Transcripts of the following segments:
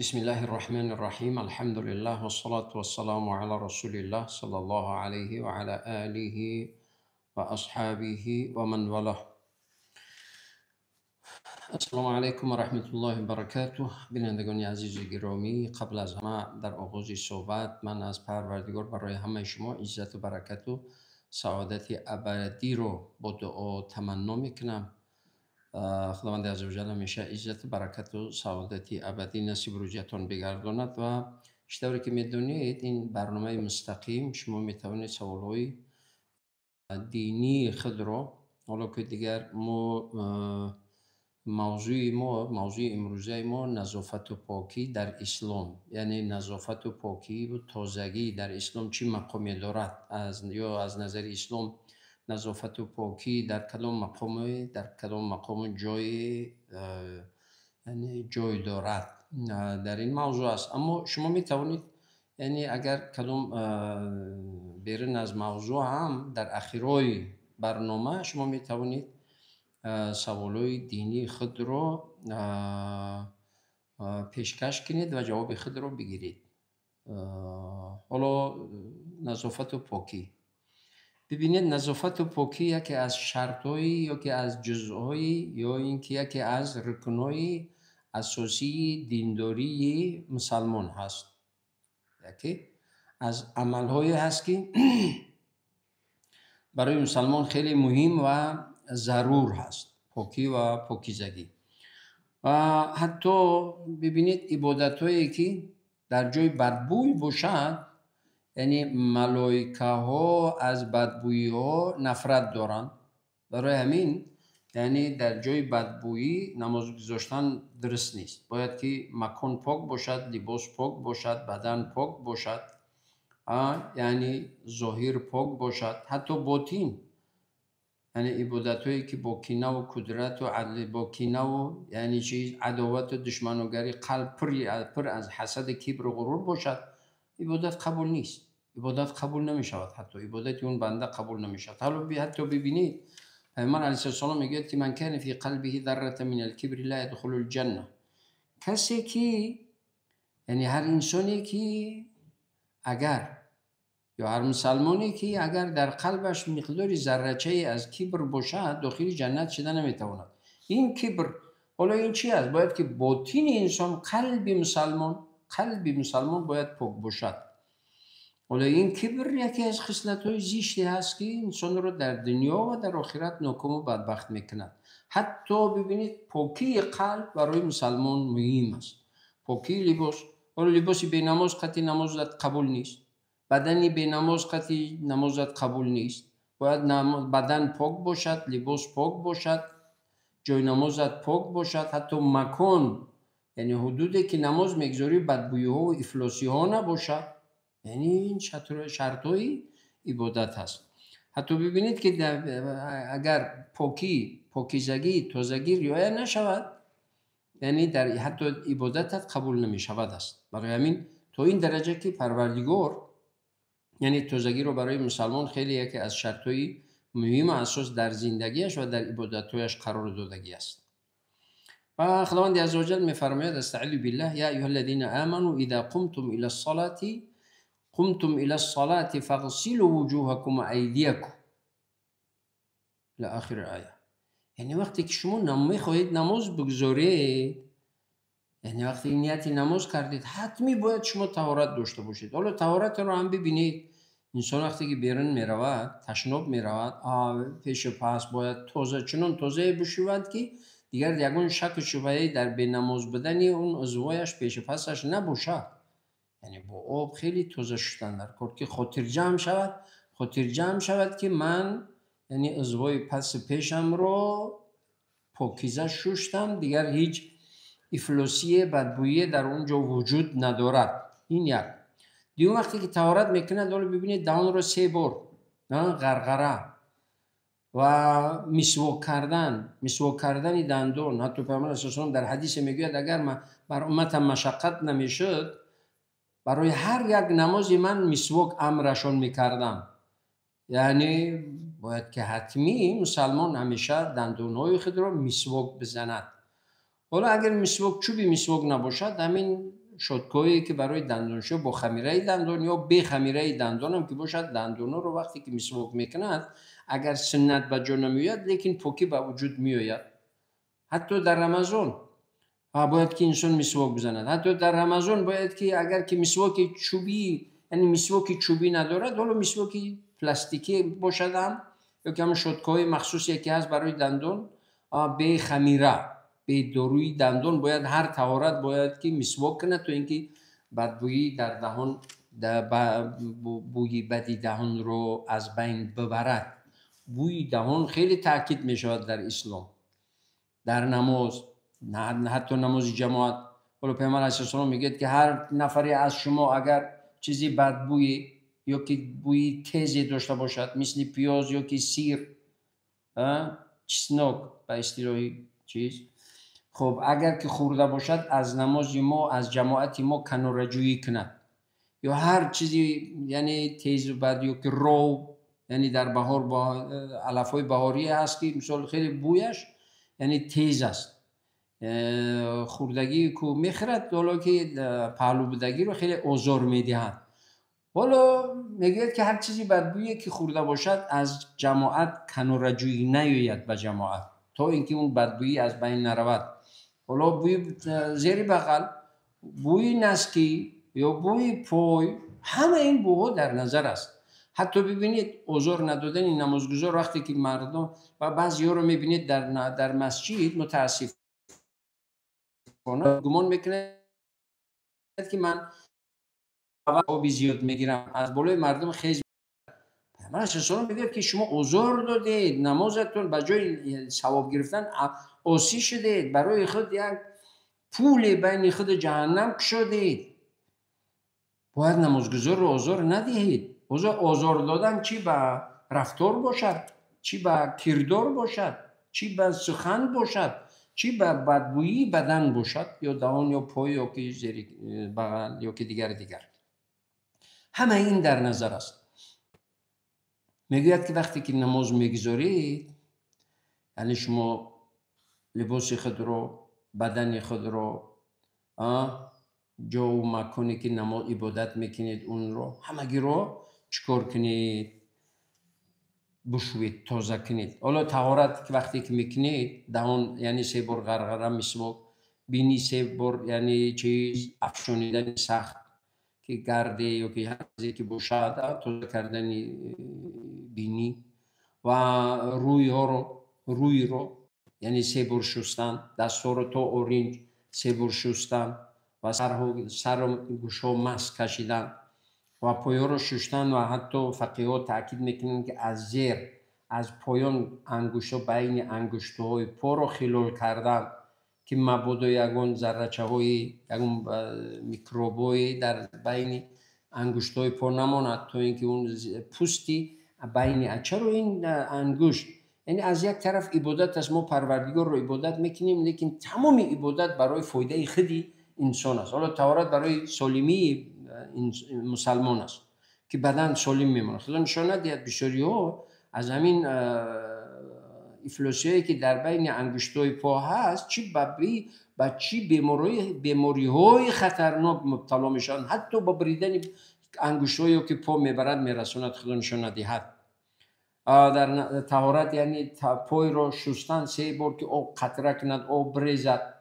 بسم الله الرحمن الرحیم. الحمد لله و الصلاة والسلام علی رسول الله صلی الله علیه و علی آله و اصحابه و من والاه. السلام علیکم و رحمت الله و برکاته. بینندگان عزیز و گرامی، قبل از همه در آغاز صحبت من از پروردگار برای همه شما عزت و برکت و سعادت ابدی رو با دعا تمنا میکنم. خداوند عزوجل همیشه عزت برکت و سعادت ابدی نصیب روزتان بگرداند. و اشتباهی که میدونید این برنامه مستقیم شما میتوانید سوالهای دینی خود رو، حالا که دیگر موضوع امروزه ما نظافت و پاکی در اسلام، یعنی نظافت و پاکی و تازگی در اسلام چی مقامی دارد، از نظر اسلام نظافت و پاکی در کدام مقام جای دارد در این موضوع است. اما شما می توانید، یعنی اگر کدام بیرون از موضوع هم در اخیرای برنامه شما می توانید سوالای دینی خود رو پیشکش کنید و جواب خود رو بگیرید. حالا نظافت و پاکی، ببینید نظافت و پاکی یکی از شرط‌هایی یا که از جزءهایی یا اینکه یکی از رکن‌های اساسی دینداری مسلمان هست. یکی از عمل‌هایی هست که برای مسلمان خیلی مهم و ضرور هست، پاکی و پاکیزگی. و حتی ببینید عبادت‌هایی که در جای بدبوی باشد، یعنی ملائکه ها از بدبویی ها نفرت دارند، برای همین یعنی در جای بدبویی نماز گذاشتن درست نیست. باید که مکان پاک باشد، لباس پاک باشد، بدن پاک باشد، یعنی ظاهر پاک باشد، حتی باطن. یعنی عبادت هایی که با کینه و کدرت و عدل، با کینه و یعنی چیز عداوت و دشمنوگری، قلب پر از حسد، کبر و غرور باشد، عبادت قبول نیست، عبادت قبول نمی شود، حتی عبادت اون بنده قبول نمی شود. حتی ببینید پیامبر علیه السلام میگه که من کان فی قلبه ذره من الکبر لا يدخل الجنه. کسی که یعنی هر انسانی که اگر یا هر مسلمانی که اگر در قلبش مقداری ذره‌چه از کبر باشد، داخل جنت شده نمیتواند. این کبر، حالا این چی است؟ باید که باطن انسان، قلب مسلمان باید پاک باشد. حالا این کبر یکی از خصلت‌های زشتی هست که انسان رو در دنیا و در آخرت ناکام و بدبخت میکند. حتی ببینید پاکی قلب برای مسلمان مهم است. پاکی لباس، حالا لباسی بی نماز قطعی نمازت قبول نیست، بدنی بی نماز قطعی نمازت قبول نیست. باید بدن پاک باشد، لباس پاک باشد، جای نمازت پاک باشد، حتی مکان یعنی حدودی که نماز میگذاری بدبویی ها و افلاسی ها نباشد. یعنی این شرطهای عبادت هست. حتی ببینید که اگر پاکیزگی تازگی رعایت نشود، یعنی در حتی عبادتت قبول نمی شود است. برای همین تا این درجه که پروردگار یعنی تازگی رو برای مسلمان خیلی یکی از شرطهای مهم و اساس در زندگیش و در عبادتهایش قرار دادگی است. و خداوند عزوجل می‌فرماید استعیذ بالله یا ایها الذین آمنوا اذا قمتم الى الصلاة فاغسلوا وجوهكم و ایدیکم الی آخر آیه. یعنی وقتی که شما میخواهید نماز بگذارید، یعنی وقتی نیت نماز کردید، حتمی باید شما طهارت داشته باشید. حالا طهارت رو هم ببینید، انسان وقتی که بیرون میرود، تشناب میرود، پیش و پس باید چنان تازه بشود که دیگر یگان شک و شبهه‌ای در بی نماز بودن اون عضوایش پیش و پسش نباشد. یعنی با آب خیلی تازه شدن در کار که خاطر جمع شود که من یعنی عضوای پس پیشم رو پاکیزه شستم، دیگر هیچ افلاسی بدبویی در اونجا وجود ندارد. این یک. دیگه وقتی که طهارت میکنه، داره ببینید دهان رو 3 بار غرغره و مسواک کردن دندان. حتی پیامبر صلی الله علیه و در حدیث میگوید اگر بر امتم مشقت نمیشد، برای هر یک نمازی من مسواک امرشون میکردم. یعنی باید که حتمی مسلمان همیشه دندانهای خود را مسواک بزند. حالا اگر چوبی مسواک نباشد، همین شدکایی که برای دندانشو با خمیره دندان یا به خمیره دندان هم که باشد، دندان رو وقتی که مسواک میکند اگر سنت به جا نمیاد لیکن پاکی به وجود میآید. حتی در رمضان باید که انسان مسواک بزند. حتی در رمضان باید که اگر که مسواک چوبی، یعنی مسواک چوبی ندارد، حالا مسواک پلاستیکی باشد هم، یا که همون شدکای مخصوصی که هست برای دندان، به خمیره، به داروی دندان باید هر طهارت باید که مسواک کنه تا اینکه بدبویی در دهان، بوی بدی دهان رو از بین ببرد. بوی دهان خیلی تاکید می شود در اسلام، در نماز، حتی نماز جماعت. ولی پیامبر علیه السلام میگه که هر نفری از شما اگر چیزی بدبوی یا که بوی تیزی داشته باشد مثل پیاز یا که سیر، چسناک به اصطلاحی چیز، خب اگر که خورده باشد از نماز ما، از جماعت ما کناره‌جویی کند. یا هر چیزی یعنی تیز و بد، یا که رو، یعنی در بهار با علف‌های بهاری هست که مثلا خیلی بویش یعنی تیز است، خوردگی کو میخورد، حالا که پهلو بدگی رو خیلی آزار میدهد. حالا میگه که هر چیزی بدبویی که خورده باشد از جماعت کناره‌جویی نیاید به جماعت تا اینکه اون بدبویی از بین نرود. حالا بوی زیر بغل، بوی نسکی یا بوی پای، همه این بوها در نظر است. حتی ببینید آزار ندادن این نمازگزار وقتی که مردم و بعضی‌ها رو میبینید در مسجد متاسفانه گمان میکنه که من آبی زیاد میگیرم از بالای مردم خیز. من اصلا میگه که شما آزار دادید، نمازتون به جای ثواب گرفتن آسی شدید، برای خود یک پول بین خود جهنم کشیدید. باید نمازگزار رو آزار ندهید. آزار دادن چی به رفتار باشد، چی به کردار باشد، چی به سخن باشد، چی به بدبویی بدن باشد، یا دهان یا پای یا که زیر بغل یا که دیگر. همه این در نظر است. میگوید که وقتی که نماز میگذارید، یعنی شما لباس خود رو، بدن خود رو، جا و مکانی که نماز عبادت میکنید اون رو همگی رو چکار کنید؟ بشوید، تازه کنید. حالا طهارت که وقتی که میکنید، دهان یعنی 3 بار غرغره مسواک، بینی 3 بار یعنی چیز افشانیدن سخت که گرده یا که هر چیزی که باشد تازه کردن بینی، و روی رو یعنی 3 بار شستن، دست‌ها رو تا اورنج 3 بار شستن و سر و گوش‌ها ماسک کشیدن و پایا رو شستن. و حتی فقیها تاکید میکنن که از زیر، از پایان انگشتا بین انگشت‌های پا رو خلال کردن که مبادا یگان ذره‌چه‌های یگان میکروب‌های در بین انگشت‌های پا نماند، تا اینکه اون پوستی بین چرا این انگشت، یعنی از یک طرف عبادت است، ما پروردگار رو عبادت میکنیم، لیکن تمام عبادت برای فایده خودی انسان است. حالا طهارت برای سالمی مسلمان است که بدن سالم میمونه. خدا نشان ندهد بسیاری ها از همین افلاسیایی که در بین انگشتای پا هست چی بیماری های خطرناک مبتلا میشن، حتی با بریدن انگشتایی که پا میبرد میرسوند. خدا نشان ندهد. در طهارت یعنی پای رو شستن 3 بار که آب قطره کند، آب بریزد،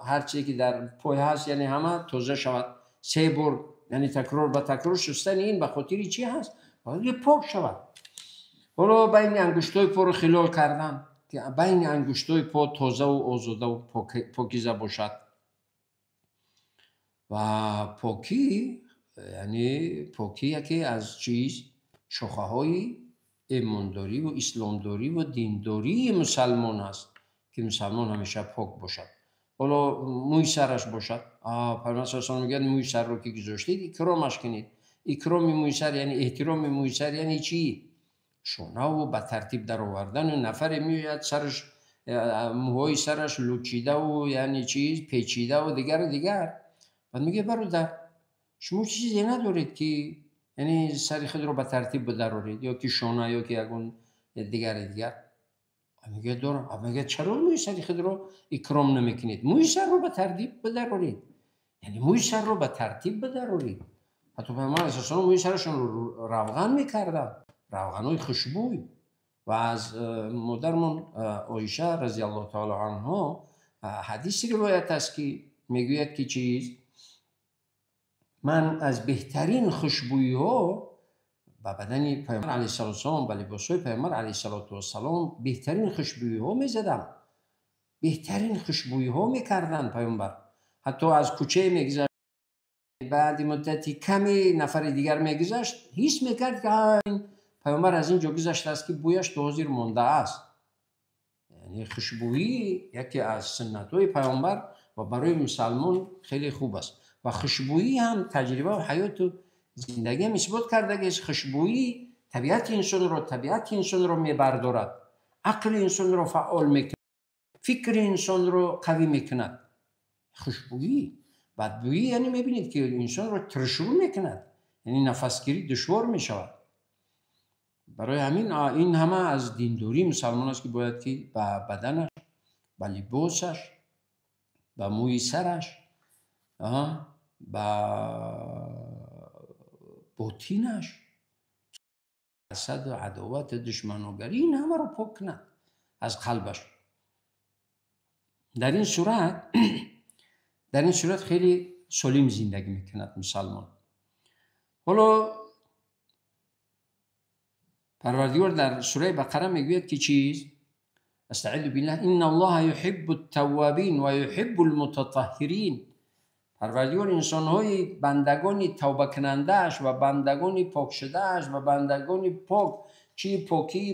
هر چیزی که در پای هست یعنی همه تازه شود. 3 بار یعنی تکرار به تکرار شستن. این به خاطر چی هست؟ باید پاک شود. حالا بین انگشتای پا رو خلال کردن که بین انگشتای پا تازه و آزاده و پاکیزه باشد. و پاکی یعنی پاکی یکی از شاخه های ایمانداری و اسلامداری و دینداری مسلمان است که مسلمان همیشه پاک باشد. حالا موی سرش باشد. پیامبر صلی الله علیه و میگن موی سر رو که گذاشتید اکرامش کنید. اکرام موی سر یعنی احترام موی سر یعنی چی؟ شونه و به ترتیب در آوردن. و نفر میاد سرش موهای سرش لوچیده و یعنی چیز پیچیده و دیگر. بعد میگه برادر شما چیزی ندارید که یعنی سر خود رو به ترتیب بدارید، یا که شانه یا که یگون دیگر. میگه دارم. میگه چرا موی سر خود رو اکرام نمیکنید؟ موی سر رو به ترتیب بدارید. یعنی موی سر رو به ترتیب بدارید. حتی پیامبر اساساً موی سرشون رو روغن میکردن، روغنهای خوشبوی. و از مادرمون عایشه رضی الله تعالی عنها حدیثی روایت است که میگوید که چیز، من از بهترین خوشبویی ها و بدن پیامبر علیه السلام و لباسهای پیامبر علیه السلام بهترین خوشبویی ها میزدم، بهترین خوشبویی ها میکردن پیامبر. حتی از کوچه میگذشت، بعد مدتی کمی نفر دیگر میگذشت، حس میکرد که پیامبر از اینجا گذشته است که بویش تو حاضر مونده است. یعنی خوشبویی یکی از سنت‌های پیامبر و برای مسلمان خیلی خوب است. و خوشبویی هم تجربه و حیات و زندگی هم اثبات کرده که خوشبویی طبیعت انسان رو میبردارد، عقل انسان رو فعال میکند، فکر انسان رو قوی میکند. خوشبویی. بدبویی یعنی میبینید که انسان رو ترشور میکند، یعنی نفسگیری دشوار میشود. برای همین این همه از دینداری مسلمان است که باید که به بدنش، به لباسش، به موی سرش، به باطینش، حسد و عداوت دشمنوگری این همه رو پاک کند از قلبش. در این صورت خیلی سالم زندگی میکند مسلمان. حالا پروردگار در سوره بقره میگوید که چیز، استعذ بالله ان الله يحب التوابین و يحب المتطهرین. پروردگار انسان‌های بندگان توبه کننده‌اش و بندگان پاک شده‌اش و بندگان پاک، چی پاکی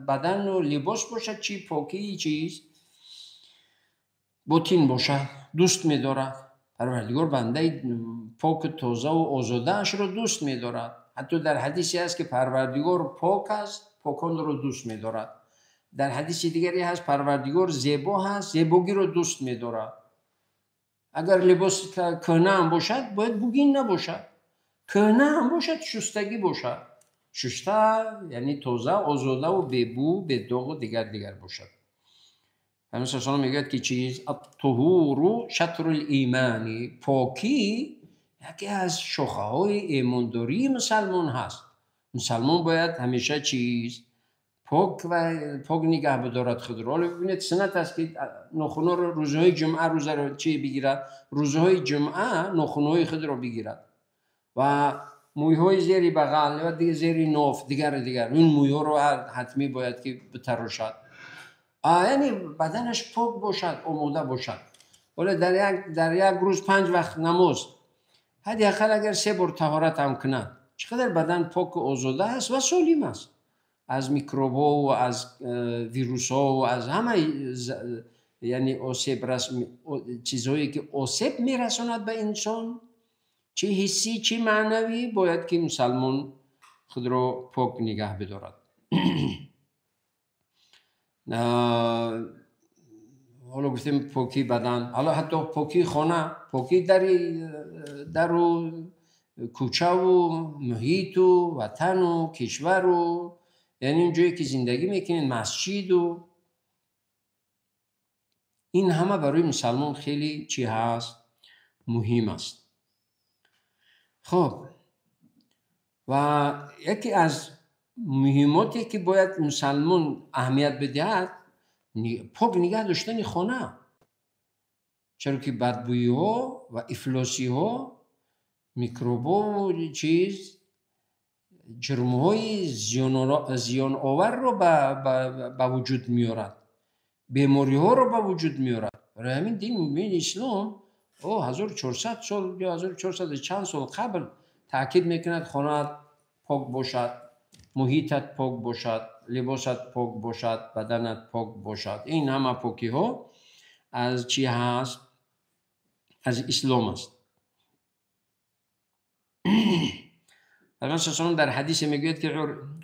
بدن و لباس باشد، چی پاکی چیز باطین باشد، دوست می‌دارد. پروردگار بنده پاک تازه و آزاده‌اش رو دوست می‌دارد. حتی در حدیثی هست که پروردگار پاک است، پاکان رو دوست می‌دارد. در حدیث دیگری هست پروردگار زیبا هست، زیبایی رو دوست می‌دارد. اگر لباس کهنه هم باشد باید بوگین نباشد، کهنه هم باشد شستگی باشد. شسته یعنی تازه، آزاده و ببو، بداغ و دیگر باشد. همین سرسانه میگوید که چیز، الطهور شطر الایمانی، پاکی یکی از شاخه های ایمانداری مسلمان هست. مسلمان باید همیشه چیز پاک نگه بدارد خود را. ببینید سنت است که ناخن‌ها رو روزهای جمعه روزه رو چی بگیرد، روزهای جمعه ناخن‌های خود را بگیرد و مویهای زیر بغل و دیگه زیر ناف دیگر این مویها رو حتمی باید که بتراشد. یعنی بدنش پاک باشد، آماده باشد. ولی در یک روز 5 وقت نماز، حداقل اگر 3 بار طهارت هم کند، چقدر بدن پاک و آزاده است و سالم است از میکروب ها و از ویروس ها و از همه یعنی چیزهایی که آسیب میرساند به انسان، چه حسی چه معنوی، باید که مسلمان خود را پاک نگه بدارد. حالا گفتیم پاکی بدن، حالا حتی پاکی خانه، پاکی در و کوچه و محیط و وطن و کشور و یعنی این جایی که زندگی میکنین، مسجد و این همه برای مسلمان خیلی چی هست؟ مهم است. خب و یکی از مهماتی که باید مسلمان اهمیت بدهد پاک نگه داشتن خانه، چرا که بدبویی ها و افلاسی ها، میکروب ها و چیز جرم های زیان آور رو به وجود میارد، بیماری ها رو به وجود میارد. برای همین دین اسلام 1400 سال یا 1400 چند سال قبل تاکید میکند خانه پاک باشد، محیطت پاک باشد، لباست پاک باشد، بدنت پاک باشد. این همه پاکی ها از چی هست؟ از اسلام است. پیغمبر در حدیث میگوید که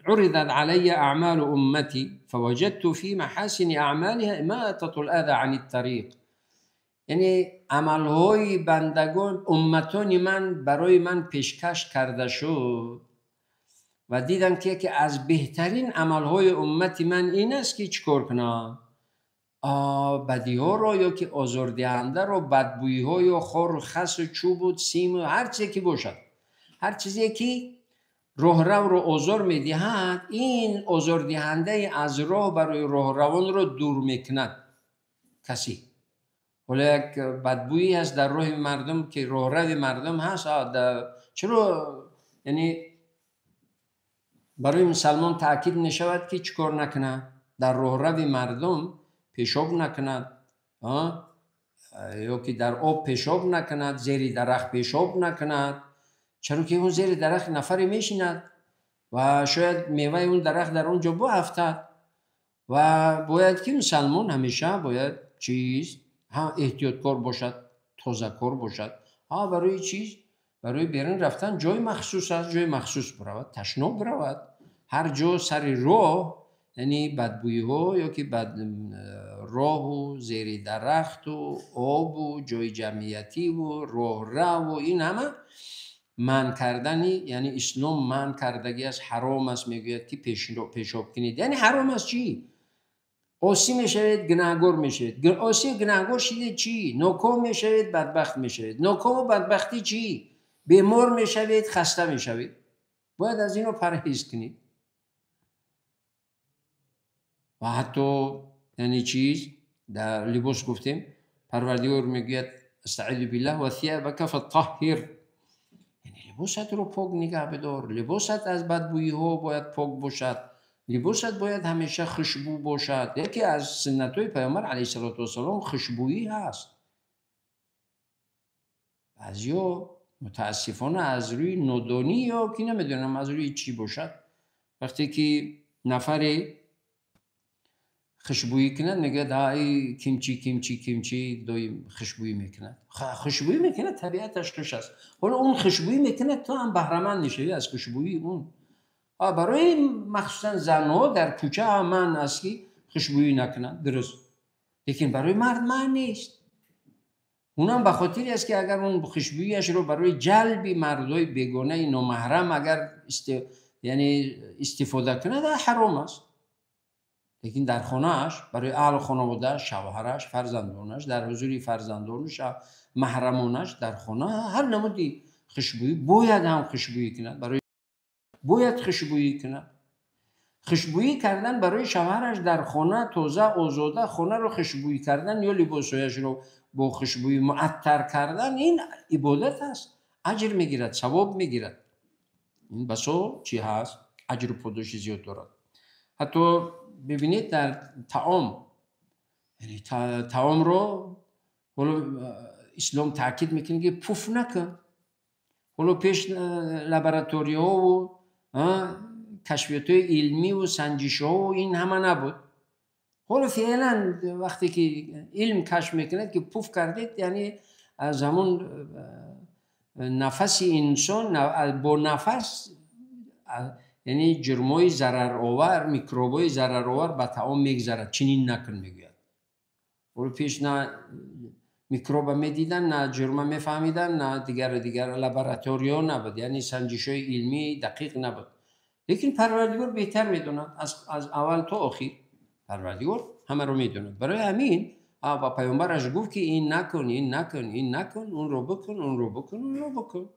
عرضت علی اعمال امتی فوجدت فی محاسن اعمالها اماطة الاذى عن الطریق. یعنی عملهای بندگان امتان من برای من پیشکش کرده شد و دیدم که از بهترین عملهای امت من این است که چیکار کنم؟ بدی ها رو یا که آزاردهنده رو، بدبویی ها یا خار و خس و چوب و سیم و هر چیزی که باشد، هر چیزی که راهرو رو آزار میدهد، این آزاردهنده از راه برای راهروان رو دور میکند کسی. حالا یک بدبویی هست در راه مردم که راهرو مردم هست، چرا یعنی برای مسلمان تاکید نشود که چیکار نکنه؟ در راهرو مردم پیشاب نکند، یا که در آب پیشاب نکند، زیر درخت پیشاب نکند. چرا که اون زیر درخت نفری میشیند و شاید میوه اون درخت در اونجا بافتد و باید که مسلمان همیشه باید احتیاطکار باشد، تازه‌کار باشد. برای چیز؟ برای بیرون رفتن جای مخصوص است، جای مخصوص برود، تشناب برود. هر جا سر راه، یعنی بدبویی ها یا که راه و زیر درخت و آب و جای جمعیتی و راه رو و این همه من کردنی، یعنی اسلام من کردگی از حرام است. میگوید که پیشاب کنید، یعنی حرام است. چی؟ آسی میشوید، گناهگار میشوید. آسی گناهگار شدید چی؟ ناکام میشوید، بدبخت میشوید. ناکام و بدبختی چی؟ بیمار میشوید، خسته میشوید. باید از اینو پرهیز کنید. و حتی یعنی چیز در لباس گفتیم، پروردگار میگوید استعیذ بالله و ثیابک فطهر، یعنی لباست رو پاک نگه بدار. لباست از بدبویی ها باید پاک باشد، لباست باید همیشه خوشبو باشد. یکی از سنت های پیامبر علیه السلام خوشبویی هست. بعضیا متاسفانه از روی نادانی یا که نمیدونم از روی چی باشد، وقتی که نفری خوشبویی کند میگه دایی کیمچی دایم خوشبویی میکند. خوشبویی میکند، طبیعتش خوش است. حالا اون خوشبویی میکند تو هم بهره‌مند میشی از خوشبویی اون. برای مخصوصا زنها در کوچه من است که خوشبویی نکنند، درست. لیکن برای مرد من نیست. اونم به خاطری است که اگر اون خوشبوییش رو برای جلب مردای بیگانه نامحرم اگر یعنی استفاده کنه، در حرام است. لیکن در خانه‌اش برای اهل خانواده، شوهرش، فرزندانش، در حضور فرزندانش، محرمانش در خانه هر نمودی خوشبویی باید هم خوشبویی کند. برای باید خوشبویی کند. خوشبویی کردن برای شوهرش در خانه، تازه آزاده خانه رو خوشبویی کردن یا لباسایش رو با خوشبویی معطر کردن، این عبادت است. اجر میگیرد، ثواب میگیرد. این بسا چی هست؟ اجر و پاداش زیاد دارد. حتی ببینید در طعام، یعنی طعام رو اسلام تاکید میکنه که پف نکن. پیش لابراتوری ها و کشفیات های علمی و سنجش ها و این همه نبود. فعلا وقتی که علم کشف میکنه که پف کردید، یعنی از همون نفس انسان با نفس، یعنی جرمای ضرر آور، میکروبای ضرر آور به طعام میگذرد. چنین نکن میگوید. پیش نه میکروب میدیدن، نه جرم میفهمیدن، نه دیگر لابراتوری‌ها نبود، یعنی سنجش‌های علمی دقیق نبود. لیکن پروردگار بهتر میدوند از اول تا آخر. پروردگار همه رو میدوند. برای همین و پیامبرش گفت که این نکن، این نکن، این نکن، اون رو بکن، اون رو بکن، اون رو بکن.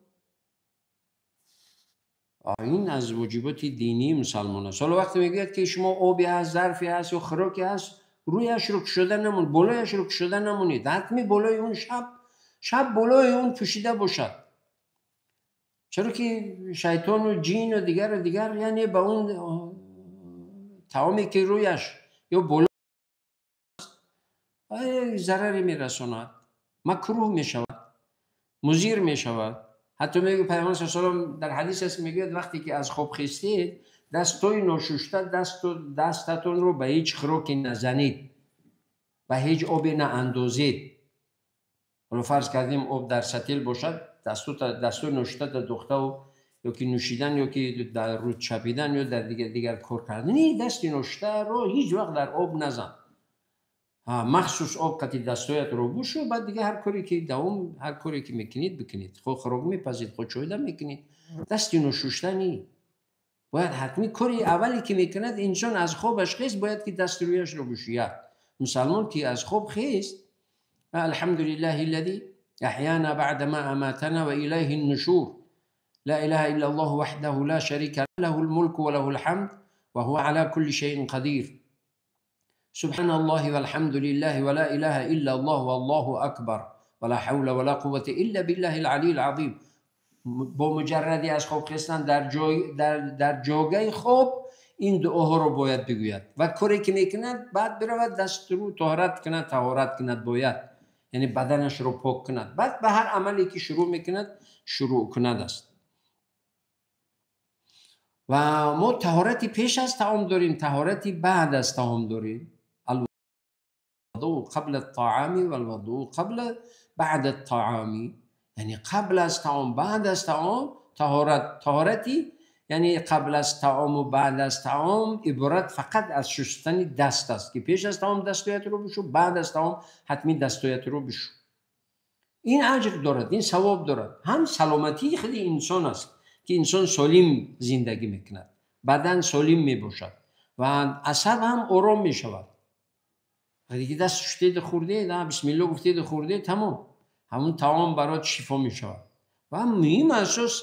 این از واجبات دینی مسلمان است. حالا وقتی میگید که شما آبی هست، ظرفی هست یا خوراکی هست، رویش رو کشیده نمون، بالایش رو کشیده نمونید. حتمی بالای اون شب بالای اون پوشیده باشد. چرا که شیطان و جین و دیگر یعنی به اون طعامی که رویش یا بالا ضرری میرساند، مکروه میشود، مضر میشود. حتی میگه پیامبر صلی الله علیه و آله در حدیث است، میگه وقتی که از خواب خیستید دستای ناشسته دستتون رو به هیچ خوراکی نزنید، به هیچ آبی ناندازید. حالا فرض کردیم آب در ستیل باشد، دستای ناشسته در دخته و یا که نوشیدن یا که در رود چپیدن یا در دیگر کار کردن، نه، دست ناشسته رو هیچ وقت در آب نزن. مخصوص آب قطعی دستایت رو بوشو، بعد دیگه هر کاری که میکنید بکنید. خود خوراک میپزید، خود چایدن میکنید، دستی ناشسته نی. باید حتمی کاری اولی که میکند انسان از خوابش خیست باید که دست رویش رو بوشید. مسلمان که از خواب خیست، الحمد لله الذي احیانا بعد ما اماتنا و الیه النشور، لا اله الا الله وحده لا شريك له الملك وله الحمد وهو على كل شيء قدير، سبحان الله والحمد لله ولا اله الا الله والله اکبر ولا حول ولا قوة الا بالله العلی العظیم. با مجردی از خواب خستن در جوگه خواب این دعاها رو باید بگوید و کاری که میکند بعد برود دست رو طهارت کند باید، یعنی بدنش رو پاک کند، بعد به هر عملی که شروع کند است. و ما طهارتی پیش از طعام داریم، طهارتی بعد از طعام داریم. الوضوء قبل الطعام و الوضوء بعد الطعام، یعنی قبل از طعام بعد از طعام طهارتی، یعنی قبل از طعام و بعد از طعام عبارت فقط از شستن دست است که پیش از طعام دستایت رو بشو، بعد از طعام حتمی دستایت رو بشو. این اجر دارد، این ثواب دارد. هم سلامتی خود انسان است که انسان سالم زندگی میکند، بدن سالم میباشد و عصب هم آرام میشود. وقتی که دست شستید خورده، بسم الله گفتید خورده، تمام، همون طعام برات شفا میشود. و هم مهم اساس،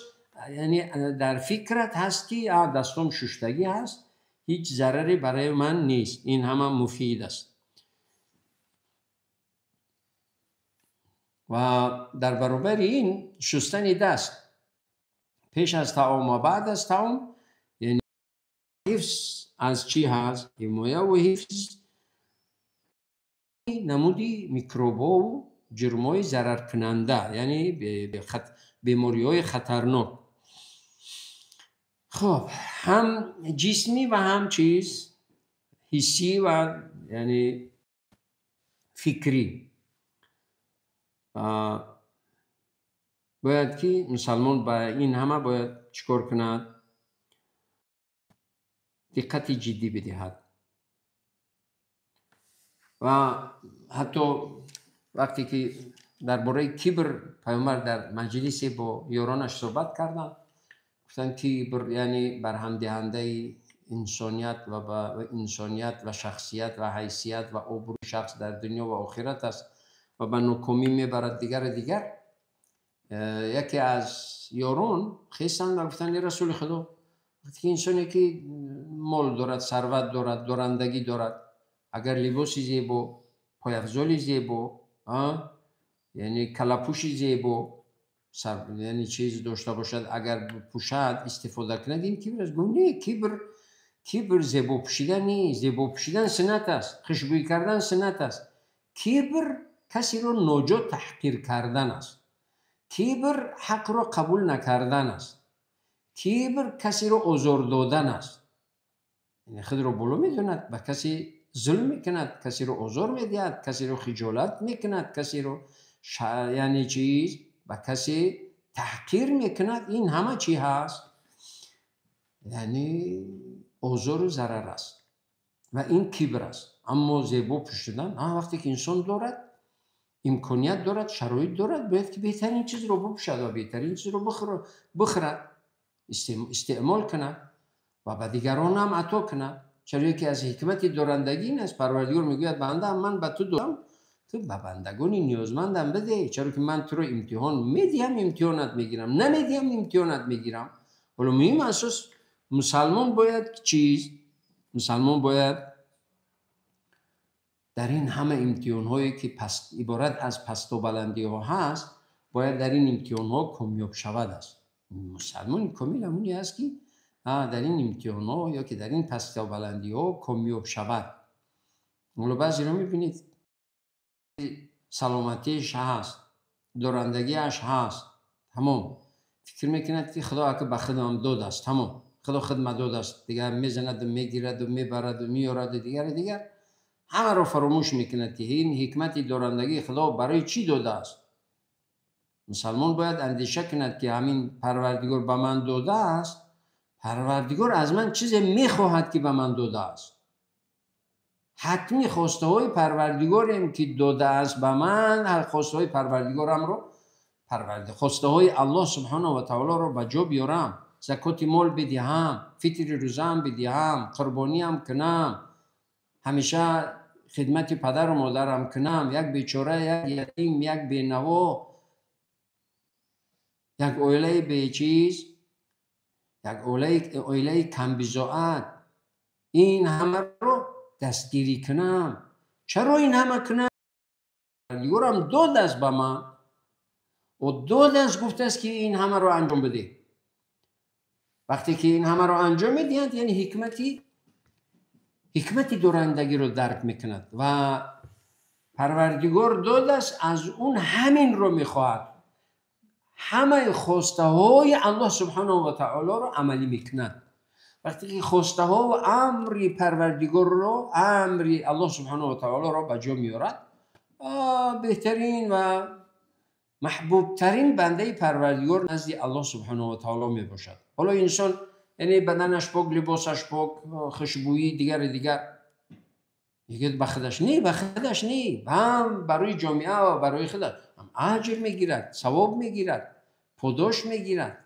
یعنی در فکرت هست که دستم شستگی هست، هیچ ضرری برای من نیست، این هم مفید است. و در برابر این شستن دست پیش از طعام و بعد از طعام، یعنی حفظ از چی هست؟ حمایه و حفظ نمودی میکروبا و جرمای ضرر کننده، یعنی بیماری‌های خطرناک. خب هم جسمی و هم چیز حسی و یعنی فکری. باید که مسلمان با این همه باید چیکار کند؟ دقت جدی بدهد. و حتی وقتی که درباره کبر پیامبر در مجلسی با یارانش صحبت کردن، گفتن کبر یعنی برهم دهنده انسانیت و انسانیت و شخصیت و حیثیت و آبروی شخص در دنیا و آخرت است و به ناکامی میبرد دیگر. یکی از یاران خیستن و گفتن رسول خدا، وقتی انسانی که مال دارد، ثروت دارد، دارندگی دارد، اگر لباسی زیبا، پایافزالی زیبا، یعنی کلاپوشی زیبا، یعنی چیز داشته باشد، اگر پوشد استفاده کند، این کبر است. نه، کبر زیبا پوشیدن نیست. زیبا پوشیدن سنت است، خوشبویی کردن سنت است. کبر کسی را ناجا تحقیر کردن است. کبر حق را قبول نکردن است. کبر کسی را آزار دادن است، یعنی خود را بالا میداند، به کسی ظلم میکند، کسی رو آزار میدهد، کسی رو خجالت میکند، کسی رو یعنی چیز به کسی تحقیر میکند. این همه چی هست؟ یعنی آزار و ضرر است و این کبر است. اما زیبا پوشیدن، وقتی که انسان دارد، امکانیت دارد، شرایط دارد، باید که بهترین چیز رو بپوشد و بهترین چیز رو بخورد، استعمال کند و به دیگران هم عطا کند. چرا که از حکمت دارندگی این است. پروردگار میگوید بنده من به تو دادم، تو به بندگانی نیازمندم بده. چرا که من تو رو امتحان میدیم، امتحانت میگیرم، نمیدیم امتحانت میگیرم. ولی مهم اساس مسلمان باید در این همه امتحان هایی که عبارت از پست و بلندی ها هست، باید در این امتحان ها کامیاب شود است. مسلمان کامل همونی است که در این امتحان ها یا که در این پست و بلندی ها کامیاب شود. مولا بعضی رو میبینید سلامتیش هست، دارندگیش هست، تمام فکر میکند که خدا که به خودم داد است، تمام خدا خدمت داد است، دیگر میزند و میگیرد و میبرد و میارد و دیگر همه رو فراموش میکند که این حکمت دارندگی خدا برای چی داده است. مسلمان باید اندیشه کند که همین پروردگار به من داده است، پروردگار از من چیزی میخواهد که به من داده است. حتمی خواسته های پروردگارم که داده است به من، خواسته های پروردگارم رو خواسته های الله سبحانه و تعالی رو به جا بیارم. زکات مال بدهم، فطر روزه هم بدهم، قربانی هم کنم، همیشه خدمت پدر و مادرم کنم، یک بیچاره، یک یتیم، یک بینوا، یک اویله به چیز، یک اویله کم بضاعت، این همه رو دستگیری کنم. چرا این همه کنم؟ پروردگارم 2 دست به من و 2 دست گفته است که این همه رو انجام بده. وقتی که این همه رو انجام میدهند یعنی حکمتی دارندگی رو درک میکند و پروردگار 2 دست از اون همین رو میخواهد، همه خواسته های الله سبحانه و تعالی رو عملی میکند. وقتی که خواسته ها و امر پروردگار رو، امر الله سبحانه و تعالی رو به جا میارد، بهترین و محبوب ترین بنده پروردگار نزد الله سبحانه و تعالی می باشد. حالا انسان یعنی بدنش پاک، لباسش پاک، خوشبویی دیگر میگه بخدش نی، هم برای جامعه و برای خودش هم اجر میگیرد، ثواب میگیرد، پاداش میگیرد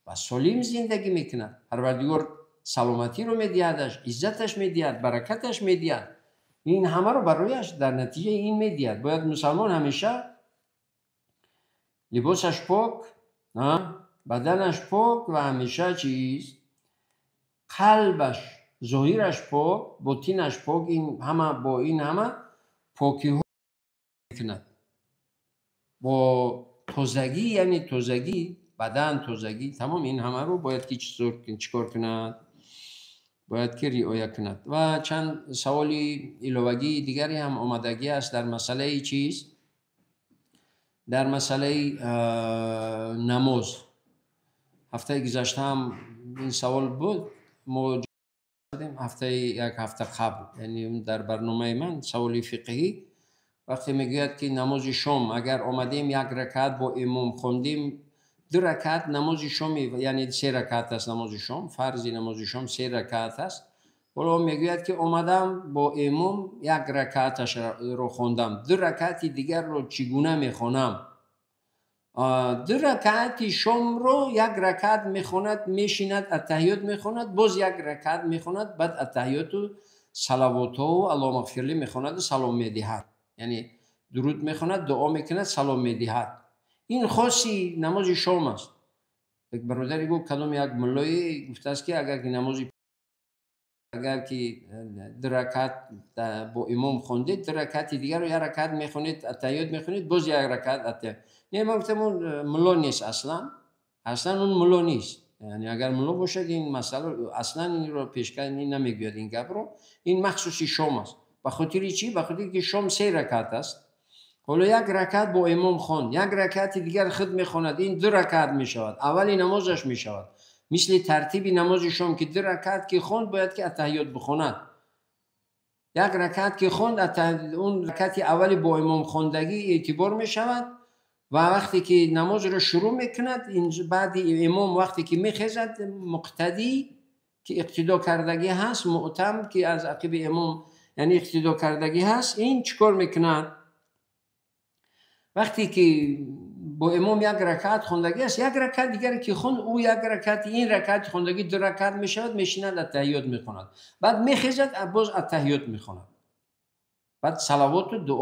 و سالم زندگی میکند. پروردگار سلامتی رو میدهدش، عزتش میدهد، برکتش میدهد. این همه رو برایش در نتیجه این میدهد. باید مسلمان همیشه لباسش پاک، بدنش پاک و همیشه چیز، قلبش، ظاهرش پاک، باطنش پاک، این همه با این همه پاکی ها میکند. با تازگی، یعنی تازگی بدن، تازگی تمام این همه رو باید که چیکار کند؟ باید که رعایت کند. و چند سوالی علاوگی دیگری هم آمدگی است در مسئله چیز، در مسئله نماز. هفته گذشته هم این سوال بود، ما یک هفته قبل، یعنی در برنامه من سوالی فقهی، وقتی میگوید که نماز شام اگر آمدیم یک رکعت با امام خوندیم، 2 رکعت نماز شام، یعنی 3 رکعت است نماز شام، فرض نماز شام 3 رکعت است. حالا میگوید که آمدم با امام 1 رکعتش رو خوندم، 2 رکعت دیگر رو چگونه میخونم؟ 2 رکعت شام رو 1 رکعت میخوند، میشیند التحیات میخوند، باز 1 رکعت میخوند، بعد التحیات و صلوات و اللهم اغفر لی میخوند و سلام میدهد، یعنی درود میخوند، دعا میکند، سلام میدهد. این خاصی نماز شام است. یک برادری گفت کدام یک ملایی گفته است که اگر که 2 رکعت با امام خوندید، 2 رکعت دیگر رو 1 رکعت میخونید، التحیات میخونید، باز 1 رکعت التحیات. نه، من گفتم اون ملا نیست، اصلا اون ملا نیست. یعنی اگر ملا باشد این مسئله اصلا این رو پیشکش نمیگوید، این گپ رو. این مخصوصی شام است. به خاطر چی؟ به خاطر که شام 3 رکعت است. حالا 1 رکعت با امام خوند، 1 رکعت دیگر خود میخواند، این 2 رکعت میشود، اولی نمازش میشود. مثل ترتیب نماز شام که 2 رکعت که خوند باید که التحیات بخواند. 1 رکعت که خوند، اون رکعت اولی با امام خواندگی اعتبار میشود و وقتی که نماز رو شروع میکند، بعد امام وقتی که میخیزد، مقتدی که اقتدا کردگی هست، مؤتم که از عقب امام یعنی اقتدا کردگی هست، این چیکار میکند؟ وقتی که با امام 1 رکعت خوندگی است، 1 رکعت دیگری که خوند، او 1 رکعت، این رکعت خوندگی 2 رکعت میشود، میشیند التحیات میخواند، بعد میخیزد باز التحیات میخواند، بعد صلوات و دعا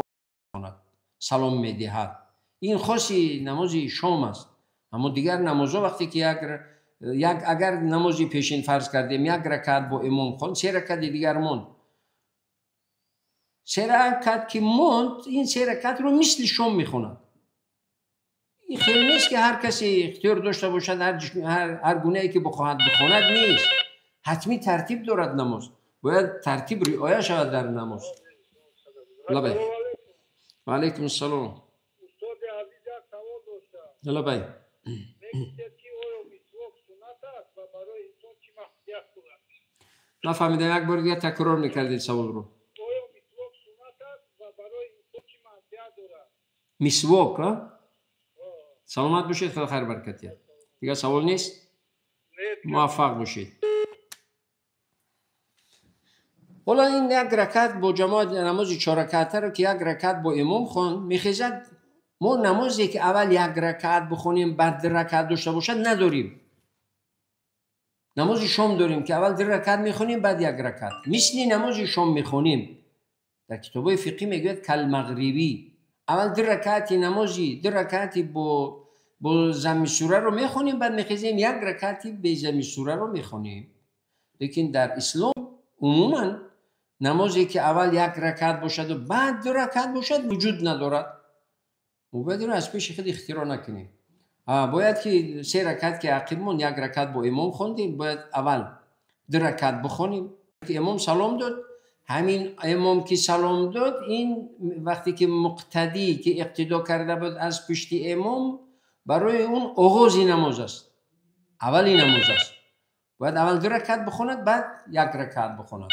میخواند، سلام میدهد. این خاصی نماز شام است. اما دیگر نمازها وقتی که اگر نمازی پیشین فرض کردیم 1 رکعت با امام خوند، 3 رکعت دیگر موند، 3 رکعت که موند، این 3 رکعت رو مثل شام میخواند. این خیلی نیست که هر کسی اختیار داشته باشد هر گونه‌ای که بخواهد بخواند، نیست. حتمی ترتیب دارد نماز، باید ترتیب رعایت شود در نماز. لبای و علیکم السلام. استاد عزیز یک سوال داشتم. لبای میگوید که آیا مسواک سنت است و برای انسان چی مصلحت دارد؟ نفهمیدم، یک بار دیگه تکرار میکردید سوال رو. آیا مسواک سنت است و برای انسان چی مصلحت دارد؟ مسواک، ها؟ سلامت باشید، خدا خیر برکت یاد. دیگه سوال نیست؟ موفق باشید. حالا این 1 رکعت با جماعت نماز 4 رکعته رو که 1 رکعت با امام خوند میخیزد. ما نمازی که اول 1 رکعت بخونیم بعد 2 رکعت داشته باشد نداریم. نماز شام داریم که اول 2 رکعت میخونیم بعد 1 رکعت، مثل نماز شام میخونیم. در کتابای فقهی میگوید کل مغربی. اول 2 رکعتی نمازی 2 رکعتی با ضم سوره رو میخونیم، بعد میخیزیم 1 رکعتی به ضم سوره رو میخونیم. لیکن در اسلام عموما نمازی که اول 1 رکعت باشد و بعد 2 رکعت باشد وجود ندارد. باید رو از پیش خود اختراع نکنیم. باید که 3 رکعت که عقیبمون 1 رکعت با امام خوندیم، باید اول 2 رکعت بخونیم که امام سلام داد. همین امام که سلام داد، این وقتی که مقتدی که اقتدا کرده بود از پشت امام، برای اون آغاز نماز است، اولی نماز است. باید اول 2 رکعت بخوند، بعد 1 رکعت بخوند.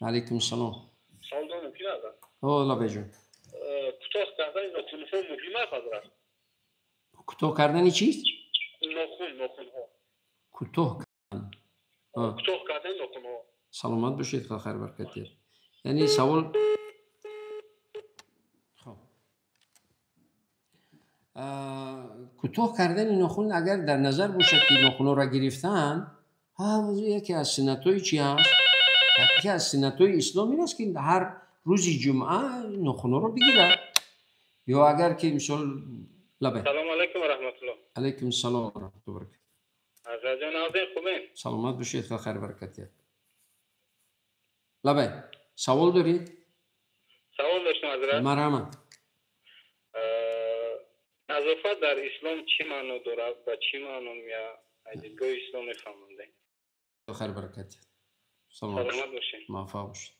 علیکم السلام. سوال دارم ممکن است؟ الله بجون. کوتاه کردن ناخن مهم است حضرت. کوتاه کردن چیست؟ ناخن ها. کوتاه کردن ناخن ها. سلامت باشید، خیر برکت دید. یعنی سوال کوتاه کردن ناخن اگر در نظر باشد که ناخن را گرفتن، یکی از سنت‌های چی هست؟ یکی از سنت‌های اسلام این است که هر روزی جمعه ناخن رو بگیرد. یا اگر که مثال لبه. سلام علیکم و رحمت الله. علیکم السلام و رحمت الله برکت. حضرت جان نازنین خوبین؟ سلامت باشید، خیر برکت دید. لبه سوال دارید؟ سوال داشتم حضرت. مرحبا. نظافت در اسلام چی معنی دارد و چی معنی میاد؟ از دیدگاه اسلام میفهمونده. خیر برکت. سلامت باشید. موفق باشید.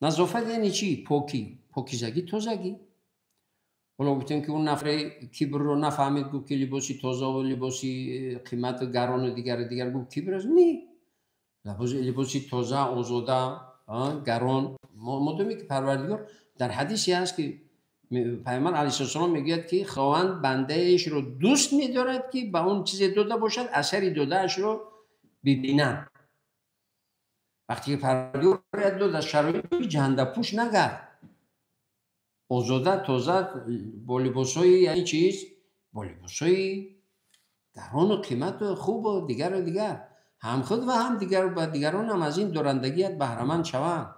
نظافت یعنی چی؟ پاکیزگی، تازگی. حالا گفتیم که اون نفر کبر رو نفهمید، گفت که لباسی تازه و لباسی قیمت گران و دیگر گفت کبر است. نه، لباسی تازه، آزاده، گران. مادامی که پروردگار در حدیثی هست که پیامبر علیه السلام میگوید که خواهند بنده ایش رو دوست می‌دارد که به اون چیز داده باشد اثری داده اش رو ببیند. وقتی که پروردگار داد از شرایط جهنده پوش نگرد، آزاده تازه با لباسای یعنی چیز؟ با لباسای گران و قیمت و خوب و دیگر هم خود و هم دیگران هم از این دورندگیت بهره‌مند شوند.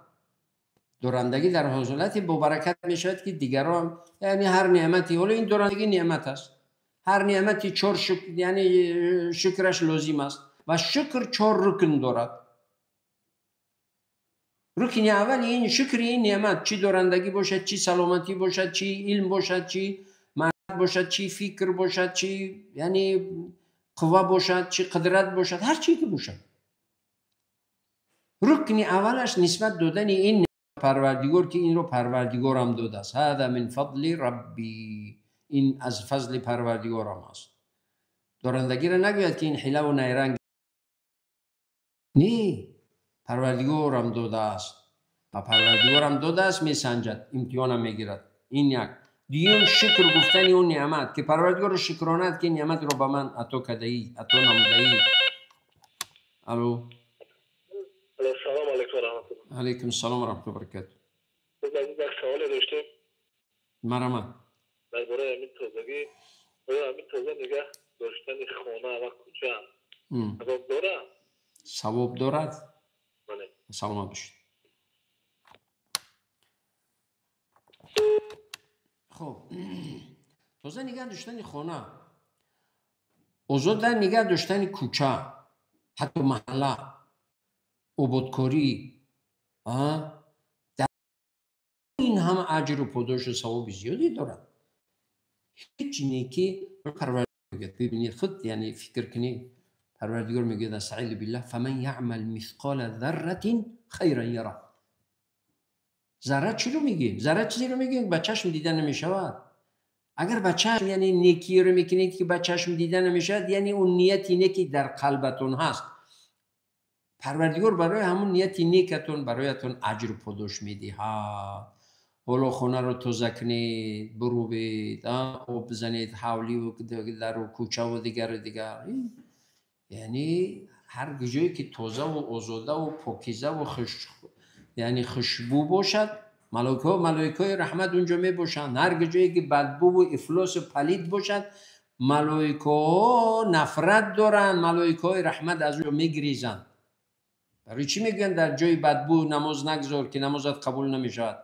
دورندگی در حاصلت با برکت می شود که دیگران، یعنی هر نعمتی، حالا این دورندگی نعمت است، هر نعمتی 4 شکر، یعنی شکرش لازم است و شکر 4 رکن دارد. رکن اول این شکر این نعمت، چی دورندگی باشد، چی سلامتی باشد، چی علم باشد، چی معرفت باشد، چی فکر باشد، چی یعنی قوه باشد، چی قدرت باشد، هر چی که باشد، رکن اولش نسبت دادن این پروردگار که این رو پروردگارم داده است. هذا من فضل ربی، این از فضل پروردگارم است. دورندگی را نگوید که این حیله و نیرنگ، نه، پروردگارم داده است و پروردگارم داده است میسنجد، امتحانم میگیرد. این یک. دیون شکر گفتن اون نعمت که پروردگار رو شکراند که نعمت رو به من عطا کرده‌ای، عطا نموده‌ای. الو. سلام علیکم و رحمت الله. علیکم السلام و رحمت الله برکاته. یک سوال داشتم. مرحبا. درباره همین تازگی، همین تازه نگه داشتن خانه و کوچه ثواب داره؟ ثواب دارد؟ بله. سلامت باشید. خب تازه نگه داشتن خانه، آزاد نگه داشتن کوچه، حتی محله، آبادکاری، در این هم اجر و پاداش و ثواب زیادی دارد. هیچ نیکی پروردگار میگه، ببینید خود یعنی فکر کنید، پروردگار میگه استعیذ بالله فمن یعمل مثقال ذره خیرا یره. ذره چی رو میگه؟ ذره چیزی رو میگه با چشم دیده نمیشود. اگر با چشم یعنی نیکی رو میکنید که با چشم دیده نمیشود، یعنی اون نیتی نیکی در قلبتون هست، پروردگار برای همون نیتی نیکتون برایتون اجر و پاداش میده. حالا خونه رو تازه کنید، بروبید، آب بزنید حولی و در و کوچه و دیگر یعنی هر جایی که تازه و آزاده و پاکیزه و یعنی خوشبو باشد، ملائکه رحمت اونجا می باشند. هر جایی که بدبو و افلاس و پلید باشد، ملائکه نفرت دارن، ملائکه رحمت از اونجا می گریزند. برای چی میگن در جای بدبو نماز نگذار که نمازت قبول نمیشود؟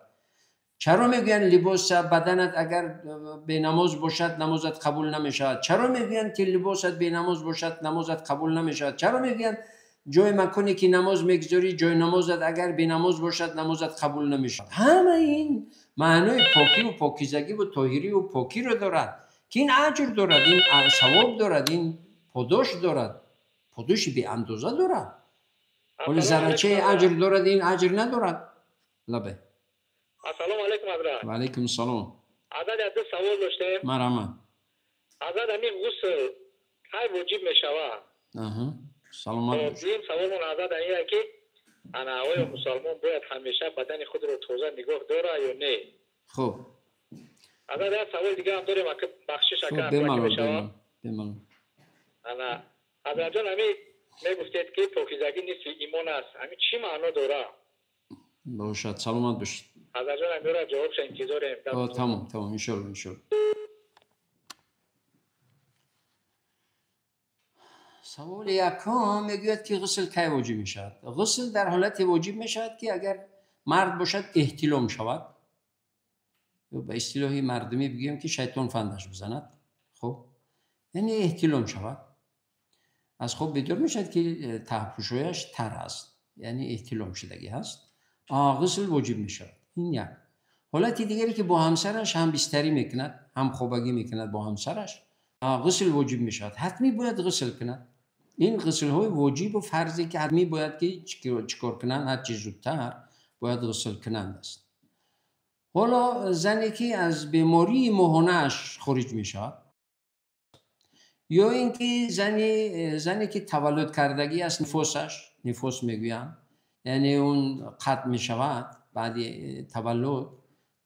چرا میگن لباس بدنت اگر به نماز باشد نمازت قبول نمیشود؟ چرا میگن که لباست به نماز باشد نمازت قبول نمیشود؟ چرا میگن جای مکانی که نماز میگذاری جای نمازت اگر به نماز باشد نمازت قبول نمیشود؟ همه این معنای پاکی و پاکیزگی و طاهری و پاکی رو دارد که این اجر دارد، این ثواب دارد، این پاداش دارد، پاداش به اندازه دارد. ولی زرچه اجر دارد این اجر ندارد. لبه. السلام علیکم حضرت. و علیکم السلام. حضرت از سوال داشته. مرحبا. حضرت همین غسل کی واجب میشود؟ سلامت باش. این سوال من حضرت اینه که انا آیا مسلمان باید همیشه بدن خود رو تازه نگاه داره یا نه؟ خب. حضرت سوال دیگه هم داریم که بخشش اگر بمالون. انا حضرت جان همین میگفتید که پاکیزگی نیست ایمان است. همین چی معنا داره؟ باشد. سلامت باشید. حضرت جان همین را جوابش انتظاریم. تمام ان شاء الله. سوال یکم میگوید که غسل کی واجب می شود؟ غسل در حالت واجب می شود که اگر مرد باشد احتلام شود، به اصطلاح مردمی بگیم که شیطان فندش بزند. خب یعنی احتلام شود، از خب بدور می شود که تحپوشویش تر است، یعنی احتلام شدگی هست، غسل واجب می شود. این یک. حالت دیگری که با همسرش هم بستری میکند، هم خوابگی میکند با همسرش، غسل واجب می شود. حتمی باید غسل کند. این غسل های واجب و فرضی که حتمی باید که چکار کنند، هر چیز زودتر باید غسل کنند است. حالا زنی که از بیماری ماهانه‌اش خارج می شود، یا اینکه زنی که تولد کردگی از نفاس میگویم، یعنی اون قطع می شود بعد تولد،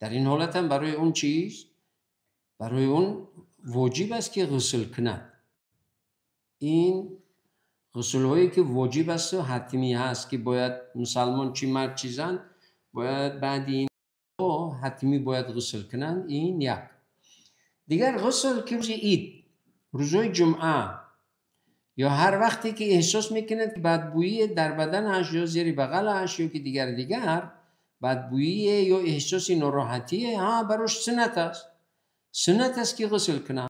در این حالت هم برای اون چیز، برای اون واجب است که غسل کند. این غسل هایی که واجب است و حتمی هست که باید مسلمان چی مرد چی زن باید بعد این حتمی باید غسل کنند. این یک. دیگر غسل که روز عید، روزهای جمعه، یا هر وقتی که احساس میکند که بدبویی در بدنش یا زیر بغلش یا که دیگر بدبویی یا احساس ناراحتیه، براش سنت است که غسل کنند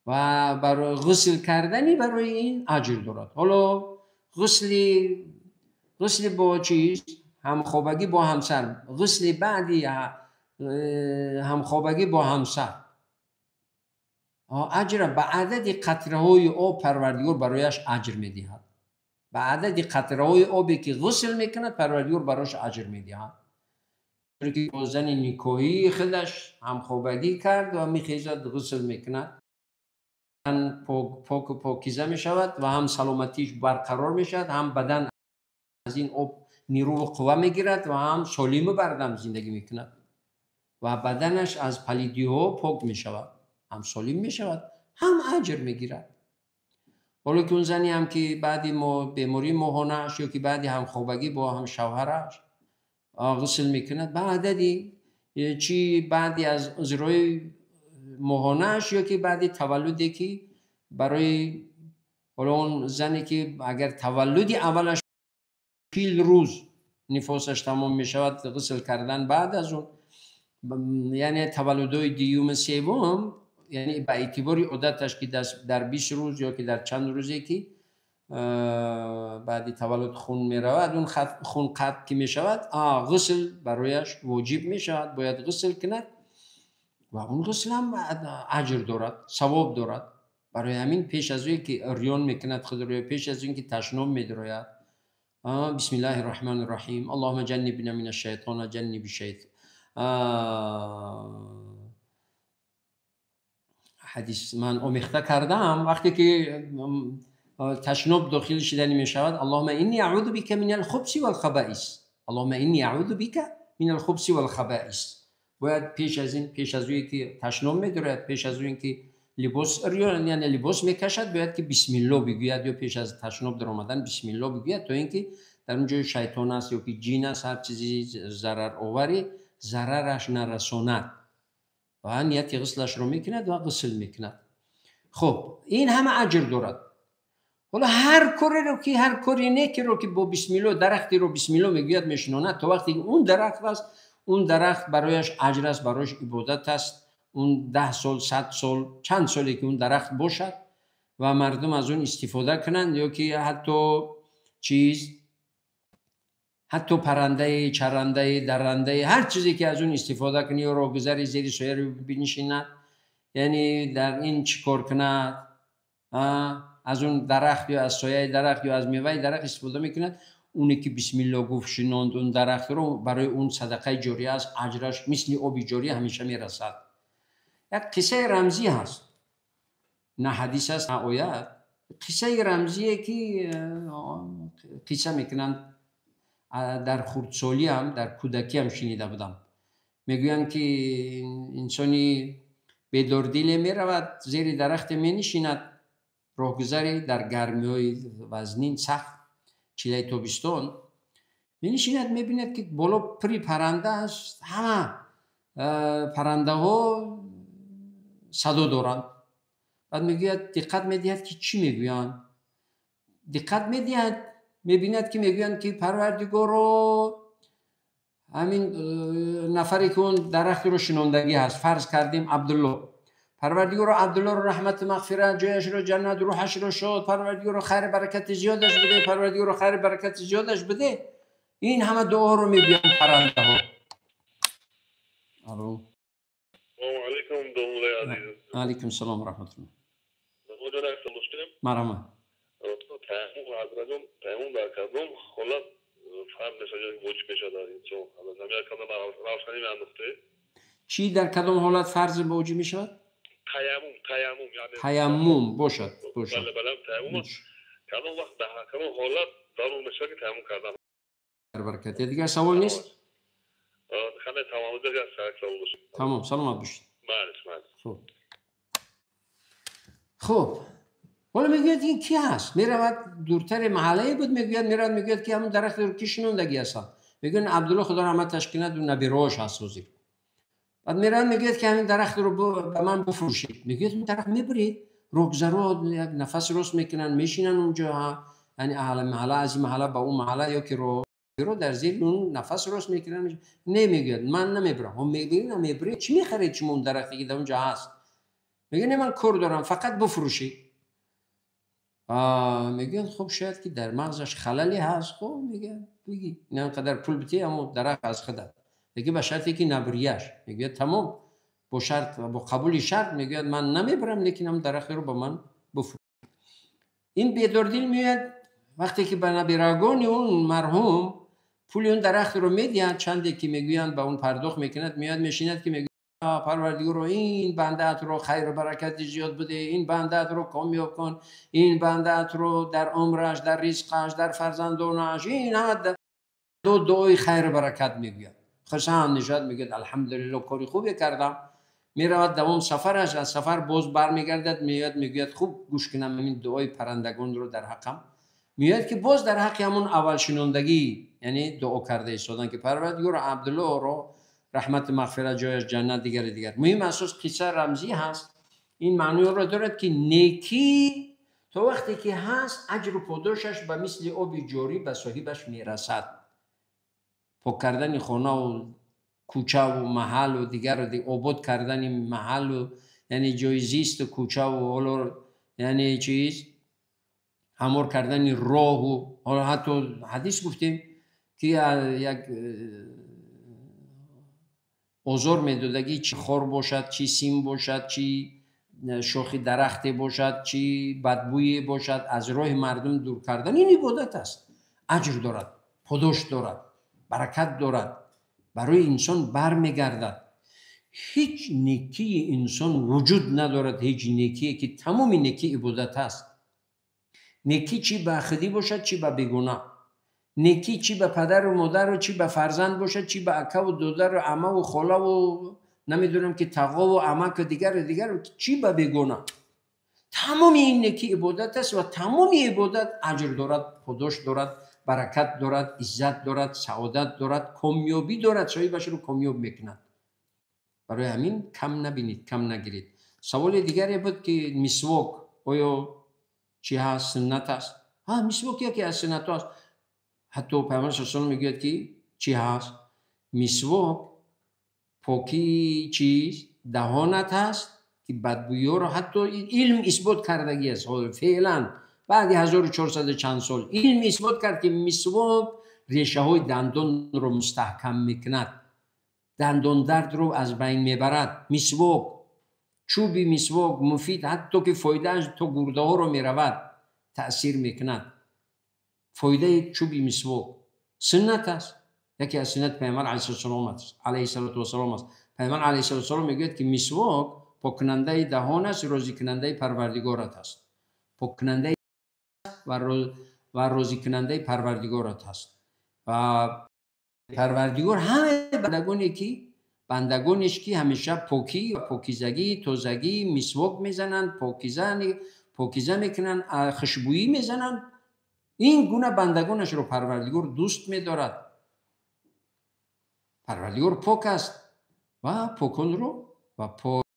و برای غسل کردنی برای این اجر دارد. حالا غسل با چیز، همخوابگی با همسر، غسل بعدی همخوابگی با همسر، اجر به عدد قطره های آب پروردگار برایش اجر میدهد. به عدد قطره های آبی که غسل میکند پروردگار برایش اجر میدهد. چون که با زن نیکویی خودش همخوابگی کرد و میخیزد غسل میکند، پاک و پاکیزه می شود و هم سلامتیش برقرار می شود، هم بدن از این آب نیرو و قوه می گیرد و هم سالم و بردم زندگی می کند و بدنش از پلیدی ها پاک می شود، هم سالم می شود، هم اجر می گیرد. حالا که اون زنی هم که بعدی بیماری ماهانه‌اش یا که بعدی هم خوابگی با هم شوهرش غسل می کند، بعدی از ازرای ماهانه‌اش یا که بعدی تولدی که برای حالا اون زنی که اگر تولدی اولش 40 روز نفاسش تمام می شود، غسل کردن بعد از اون، یعنی تولدهای دیوم سوم، یعنی به اعتباری عدتش که در 20 روز یا که در چند روزی که بعدی تولد خون می رود، اون خون قطع که می شود، غسل برایش واجب می شود، باید غسل کند و اون غسل هم اجر دارد، ثواب دارد. برای همین پیش از اون که ریان میکند خود رو، پیش از اون که تشنم میدراید، بسم الله الرحمن الرحیم، اللهم جنبنا من الشیطان جنب الشیطان، حدیث من آمیخته کردم وقتی که تشنب داخل شدنی می شود، اللهم انی اعوذ بک من الخبث والخبائث، اللهم انی اعوذ بک من الخبث والخبائث. باید پیش از اون که تشنم می‌دارد، پیش از اون که یعنی لباس میکشد، باید که بسم الله بگوید، یا پیش از تشنب در آمدن بسم الله بگوید، تا اینکه در اونجا شیطان است یا که جین است، هر چیزی ضرر آوری ضررش نرساند و نیت غسلش رو میکند و غسل میکند. خب این همه اجر دارد. حالا هر کاری نیکی رو که با بسم الله درختی رو بسم الله میگوید میشنونه، تا وقتی اون درخت است، اون درخت برایش اجر است، برایش عبادت است. اون 10 سال 100 سال چند سالی که اون درخت باشد و مردم از اون استفاده کنند، یا که حتی پرنده، چرنده، درنده، هر چیزی که از اون استفاده کنی یا راهگذری زیر سایه رو بنشیند، یعنی در این چیکار کند، از اون درخت یا از سایه درخت یا از میوه درخت استفاده میکند، اونی که بسم الله گفت شناند اون درخت رو، برای اون صدقه جاریه است، اجرش مثل آب جاری همیشه میرسد. یک قصه رمزی هست، نه حدیث است نه آیت، قصه رمزیه که قصه میکنن. در خردسالی هم در کودکی هم شنیده بودم. میگویند که انسانی بیداردل میرود، زیر درخت مینشیند، راهگذری در گرمی‌های وزنین سخت چیله تابستان مینشیند، میبیند که بالا پری پرنده است، همه پرنده ها صدا دارند. بعد میگوید دقت میدهد که چی میگویند، دقت میدهد میبیند که میگویند که پروردگارو، همین نفری که اون درخت رو شنوندگی هست، فرض کردیم عبدالله، پروردگارو عبدالله رو رحمت مغفرت، جایش رو جنت، روحش رو شاد، پروردگارو خیر برکت زیادش بده، پروردگارو خیر برکت زیادش بده. این همه دعا رو میگویند پرنده ها. الو. السلام علیکم دوله عزیز. علیکم السلام و رحمت الله. مرحبا. تیمون در کردم خلاص فهم نشده وجود بشده اینجا از همه کدام روشنی میانداخته. چی در کدام حالت فرض به وجود میشود؟ تیمم یعنی تیمم باشد. بله تیمم کدام وقت در کدام حالت ضرور میشه که تیمم کردن. برکت دیگر سوال نیست؟ خانه تمام دیگر سوال باشه. تمام سلامت باشید. بله. خب حالا میگوید این کی هست؟ میرود دورتر محله بود، میگوید که همون درخت رو کی شنوندگی هست؟ میگن عبدالله خدا رحمتش کنه دو نبی روش هست وزیر. بعد میگوید که همین درخت رو به من بفروشید. میگوید این درخت میبرید، روگذرا یک نفس راست میکنن، میشینن اونجا، یعنی اهل محله از این محله به اون محله، یا که رو در زیر اون نفس راست میکنن. نمیگوید من نمیبرم. هم نمیبرید چی میخرید شما اون درختی که در اونجا هست؟ میگه نه من کار دارم فقط بفروشید. میگن خب شاید که در مغزش خللی هست. خب میگی نه انقدر پول بدی اما درخت از خودت. میگه به شرطی که نبریش. میگه تمام با شرط با قبول شرط. میگه من نمیبرم لیکن هم درخت رو با من بفروش. این بیداردل میاد وقتی که به نبیرگان اون مرحوم پول اون درخت رو میدید، چندی که میگویند به اون پرداخت میکند، میاد میشیند که میگه پروردگارو این بنده‌ات رو خیر و برکت زیاد بده، این بنده‌ات رو کامیاب کن، این بنده‌ات رو در عمرش، در رزقش، در فرزندانش، این همه دعای خیر و برکت میگوید. خشم نشاد میگه الحمدلله کاری خوبی کردم. میرود دوام سفرش، از سفر باز برمیگردد، میاد میگوید خوب گوش کنم این دعای پرندگان رو در حقم. میاد که باز در حق همون اول شنوندگی، یعنی دعا کرده ایستادن که پروردگار عبدالله رو رحمت مغفرت جایش جنت دیگر. مهم اساس قصه رمزی هست. این معنی رو دارد که نیکی تا وقتی که هست اجر و پاداشش به مثل آب جاری به صاحبش میرسد. پاک کردن خانه و کوچه و محل و دیگر آباد کردن محل و یعنی جای زیست و کوچه و یعنی چیز همور کردن راه و حالا حتی حدیث گفتیم که یک اوزار میدادگی چی خور باشد، چی سیم باشد، چی شاخی درختی باشد، چی بدبویی باشد، از راه مردم دور کردن. این عبادت است. اجر دارد، پاداش دارد، برکت دارد، برای انسان برمیگردد. هیچ نیکی انسان وجود ندارد، هیچ نیکی که تمام نیکی عبادت است. نیکی چی به خودی باشد چی به بیگناه، نیکی چی به پدر و مادر و چی به فرزند باشد، چی به اکا و دودر و عمه و خاله و نمیدونم که تقا و عمک و دیگر چی به بیگناه. تمام این نیکی عبادت است و تمام عبادت اجر دارد، پاداش دارد، برکت دارد، عزت دارد، سعادت دارد، کامیابی دارد، صاحبش رو کامیاب میکند. برای همین کم نبینید، کم نگیرید. سوال دیگری بود که مسواک آیا چی هست؟ سنت است. مسواک یکی از سنت هست. حتی پیامبر صلی الله علیه و میگه که چی هست؟ مسواک پاکی چیز دهانت هست که بدبویی رو حتی علم اثبات کردگی است. فعلا بعد 1400 چند سال علم اثبات کرد که مسواک ریشه های دندان رو مستحکم میکند، دندان درد رو از بین میبرد. مسواک، چوبی مسواک مفید، حتی که فایدهش تا گرده ها رو میرود تأثیر میکند. فایده چوبی مسواک سنت است، یکی از سنت پیامبر علیه السلام است. پیامبر علیه السلام میگه که مسواک پاک کننده دهان است، راضی کننده پروردگارت است. پاک کننده و راضی کننده پروردگارت است. و پروردگار همه بندگانش که همیشه پاکی و پاکیزگی تازگی مسواک میزنن، پاکیزه میکنن، خوشبویی میزنن. این گونه بندگانش رو پروردگار دوست می‌دارد. پروردگار پاک است و پاکان رو و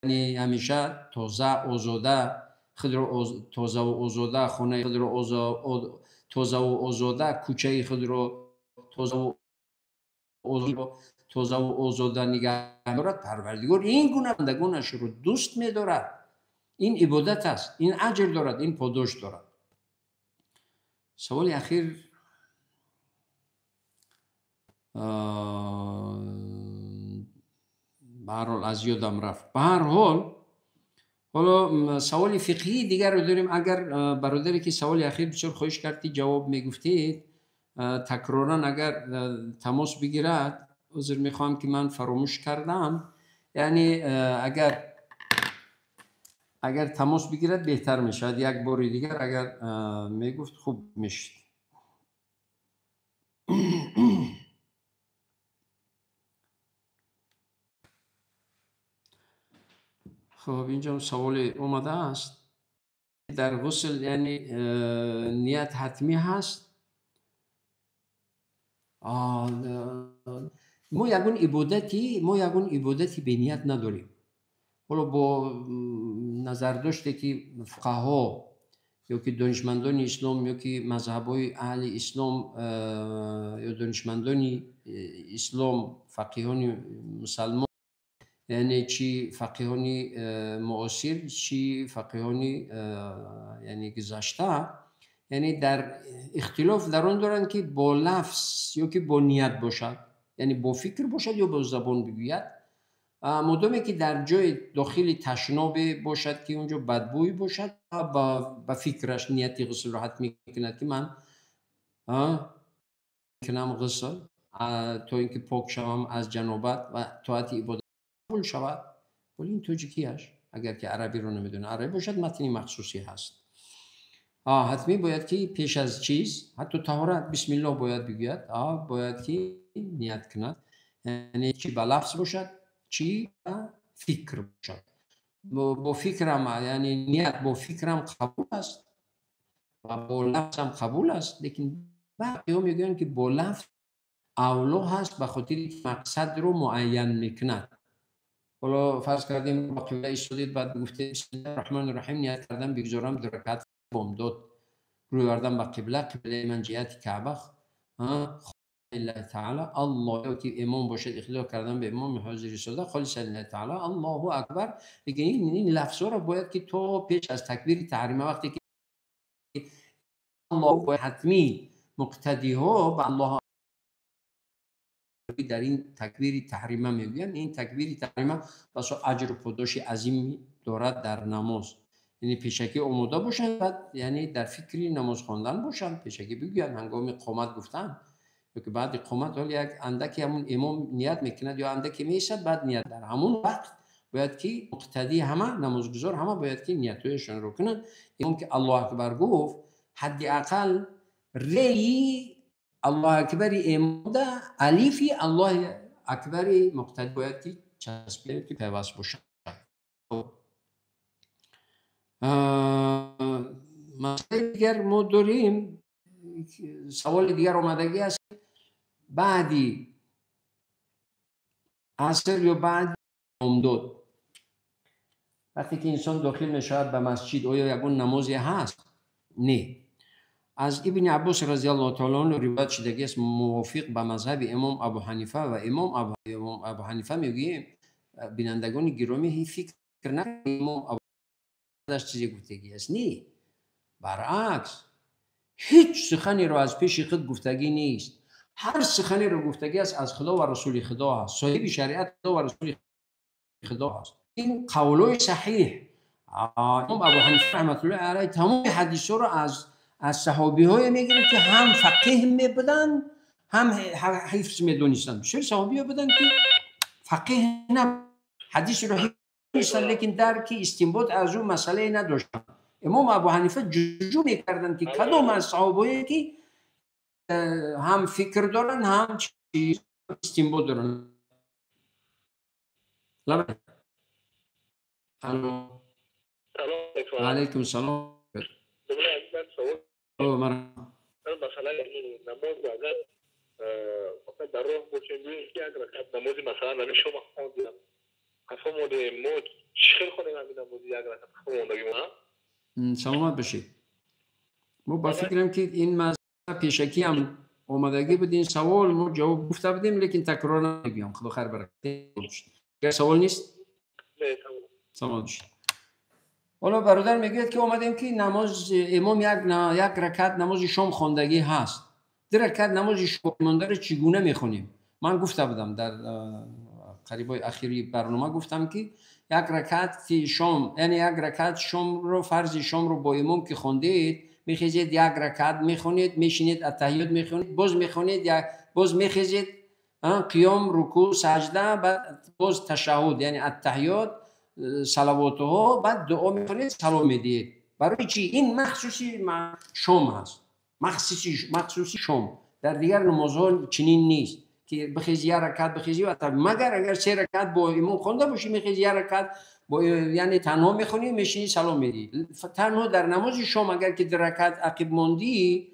یعنی همیشه تازه آزاده خود رو تازه و آزاده، خانه خود رو تازه و آزاده، کوچه خود رو تازه و آزاده نگه دارد. پروردگار این گونه بندگانش رو دوست می‌دارد. این عبادت است، این اجر دارد، این پاداش دارد. سوال اخیر به هر حال از یادم رفت. به هر حال حالا سوال فقهی دیگر رو داریم. اگر برادری که سوال اخیر بسیار خواهش کردید جواب میگفتید تکرارا اگر تماس بگیرد، عذر میخوام که من فراموش کردم. یعنی اگر تماس بگیرد بهتر میشد. یک بار دیگر اگر میگفت خوب میشد. خب اینجا سوال اومده است. در غسل یعنی نیت حتمی هست؟ ما یگون عبادتی به نیت نداریم. حالا با نظر داشته که فقها یا که دانشمندان اسلام یا که مذهب‌های اهل اسلام یا دانشمندان اسلام، فقیهان مسلمان، یعنی چی فقیهانی معاصر چی فقیهانی یعنی گذشته، یعنی در اختلاف در آن دارند که با لفظ یا که با نیت باشد، یعنی با فکر باشد یا با زبان بگوید، مدامی که در جای داخل تشناب باشد که اونجا بدبوی باشد با فکرش نیتی غسل را حتمی کند که من کنم غسل تا اینکه پاک شوم از جنابت و طاعت عبادت قبول شود. ولی این توجیهش اگر که عربی رو نمیدونه، عربی باشد متنی مخصوصی هست. حتمی باید که پیش از چیز حتی طهارت بسم الله باید بگوید. باید که نیت کند، یعنی چی با لفظ باشد چی با فکر باشد. با فکرم یعنی نیت با فکرم قبول است و با لفظم قبول است، لیکن بعضی ها میگن که با لفظ اولا هست به خاطر مقصد رو معین میکند. حالا فرض کردیم با قبله ایستادید بعد گفته بسم الله الرحمن الرحیم نیت کردم بگذارم در رکعت بامداد روی بردم به قبله من جهت کعبه الله تعالی الله که امام باشد اخلاق کردن به امام حاضر ایستاده خالص الله تعالی الله اکبر. دیگه این لفظا رو باید که تو پیش از تکبیر تحریمه وقتی که الله حتمی مقتدی ها به الله در این تکبیر تحریمه میگویم. این تکبیر تحریمه واسه اجر و پاداش عظیم دارد در نماز. یعنی پیشکی آماده باشن، بعد یعنی در فکری نماز خواندن باشن، پیشکی بگوین هنگام قامت گفتن یا که بعد قامت حال یک اندکی همون امام نیت میکند یا اندکی میشد بعد نیت در همون وقت باید که مقتدی همه نمازگزار همه باید که نیتایشون رو کنن. امام که الله اکبر گفت حداقل ری الله اکبر امام ده الفی الله اکبر مقتدی باید که چسبیده که پیوست باشه. مسئله دیگر ما داریم، سوال دیگر آمدگی است بعدی عصر یا بعد بامداد وقتی که انسان داخل میشود به مسجد آیا یکون نمازی هست؟ نه. از ابن عباس رضی الله تعالی عنه روایت شده است موافق به مذهب امام ابو حنیفه و امام ابو حنیفه میگه بینندگان گرامی فکر نکنید امام ابو حنیفه چیزی گفتگی است. نه، برعکس هیچ سخنی رو از پیش خود گفتگی نیست. هر سخنی رو گفتگی است از خدا و رسول خدا هست. صاحب شریعت خدا و رسول خدا هست. این قولای صحیح امام ابو حنیفه رحمت الله علیه تمام حدیث رو از صحابی های میگیره که هم فقیه می بودن هم حفظ می دونستن. چه صحابی ها بودن که فقیه نه حدیث رو حفظ دونستن لیکن درک استنباط از اون مسئله نداشتن. امام ابو حنیفه جوجو میکردن که کدام از صحابه که هم فکر دارن هم استنباط دارن. الو علیکم السلام. مثلا نماز اگر فقط در راه باشیم ببینیم که اگر رکعت نمازی مثلا نمی شما خوندیم افهمونیم ما چخیل خونیم همین نمازی اگر رکعت خوندیم سلامت باشید. ما با فکرم که این مسئله پیشکی هم آمدگی بود این سوال ما جواب گفته بودیم لیکن تکرار نمیگم. خدا خیر برکت. اگر سوال نیست سلامت باشید. حالا برادر میگه که اومدیم که نماز امام یک رکعت نماز شام خواندگی هست. در رکعت نماز شام مانده چگونه میخونیم؟ من گفته بودم در قریبای اخیری برنامه گفتم که یک رکعت شام یعنی یک رکعت شام رو فرض شام رو با امام که خوندید میخیزید یک رکعت میخونید میشینید التحیات میخونید باز میخونید یا باز میخیزید قیام رکوع سجده بعد باز تشهد یعنی التحیات صلوات ها بعد دعا میکنید سلام میدید. برای چی؟ این مخصوصی شام هست. مخصوصی شام. در دیگر نمازها چنین نیست که بخیزی یک رکعت بخیزی و مگر اگر 3 رکعت با امام خونده باشی میخیزی یک رکعت با یعنی تنها میخونی میشینی سلام میدی. تنها در نماز شام اگر که 2 رکعت عقب ماندی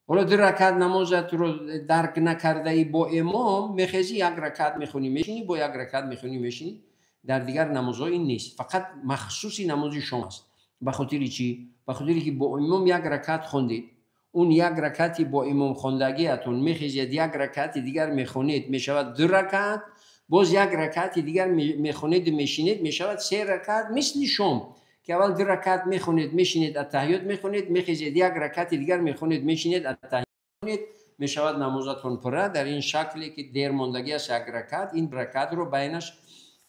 حالا 2 رکعت نمازت رو درک نکرده ای با امام میخیزی 1 رکعت میخونی میشینی با 1 رکعت میخونی میشینی. در دیگر نمازها این نیست. فقط مخصوصی نماز شام است. به خاطر چی؟ به خاطر که با امام 1 رکعت خوندید اون 1 رکعتی با امام خواندگیتون میخیزید 1 رکعت دیگر میخونید میشود 2 رکعت باز 1 رکعت دیگر میخونید میشینید میشود 3 رکعت مثل شام که اول 2 رکعت میخونید میشینید التحیات میخونید میخیزید 1 رکعت دیگر میخونید میشینید التحیات میخونید میشود نمازتون پره. در این شکلی که دیر ماندگی است 1 رکعت این رکعت رو بینش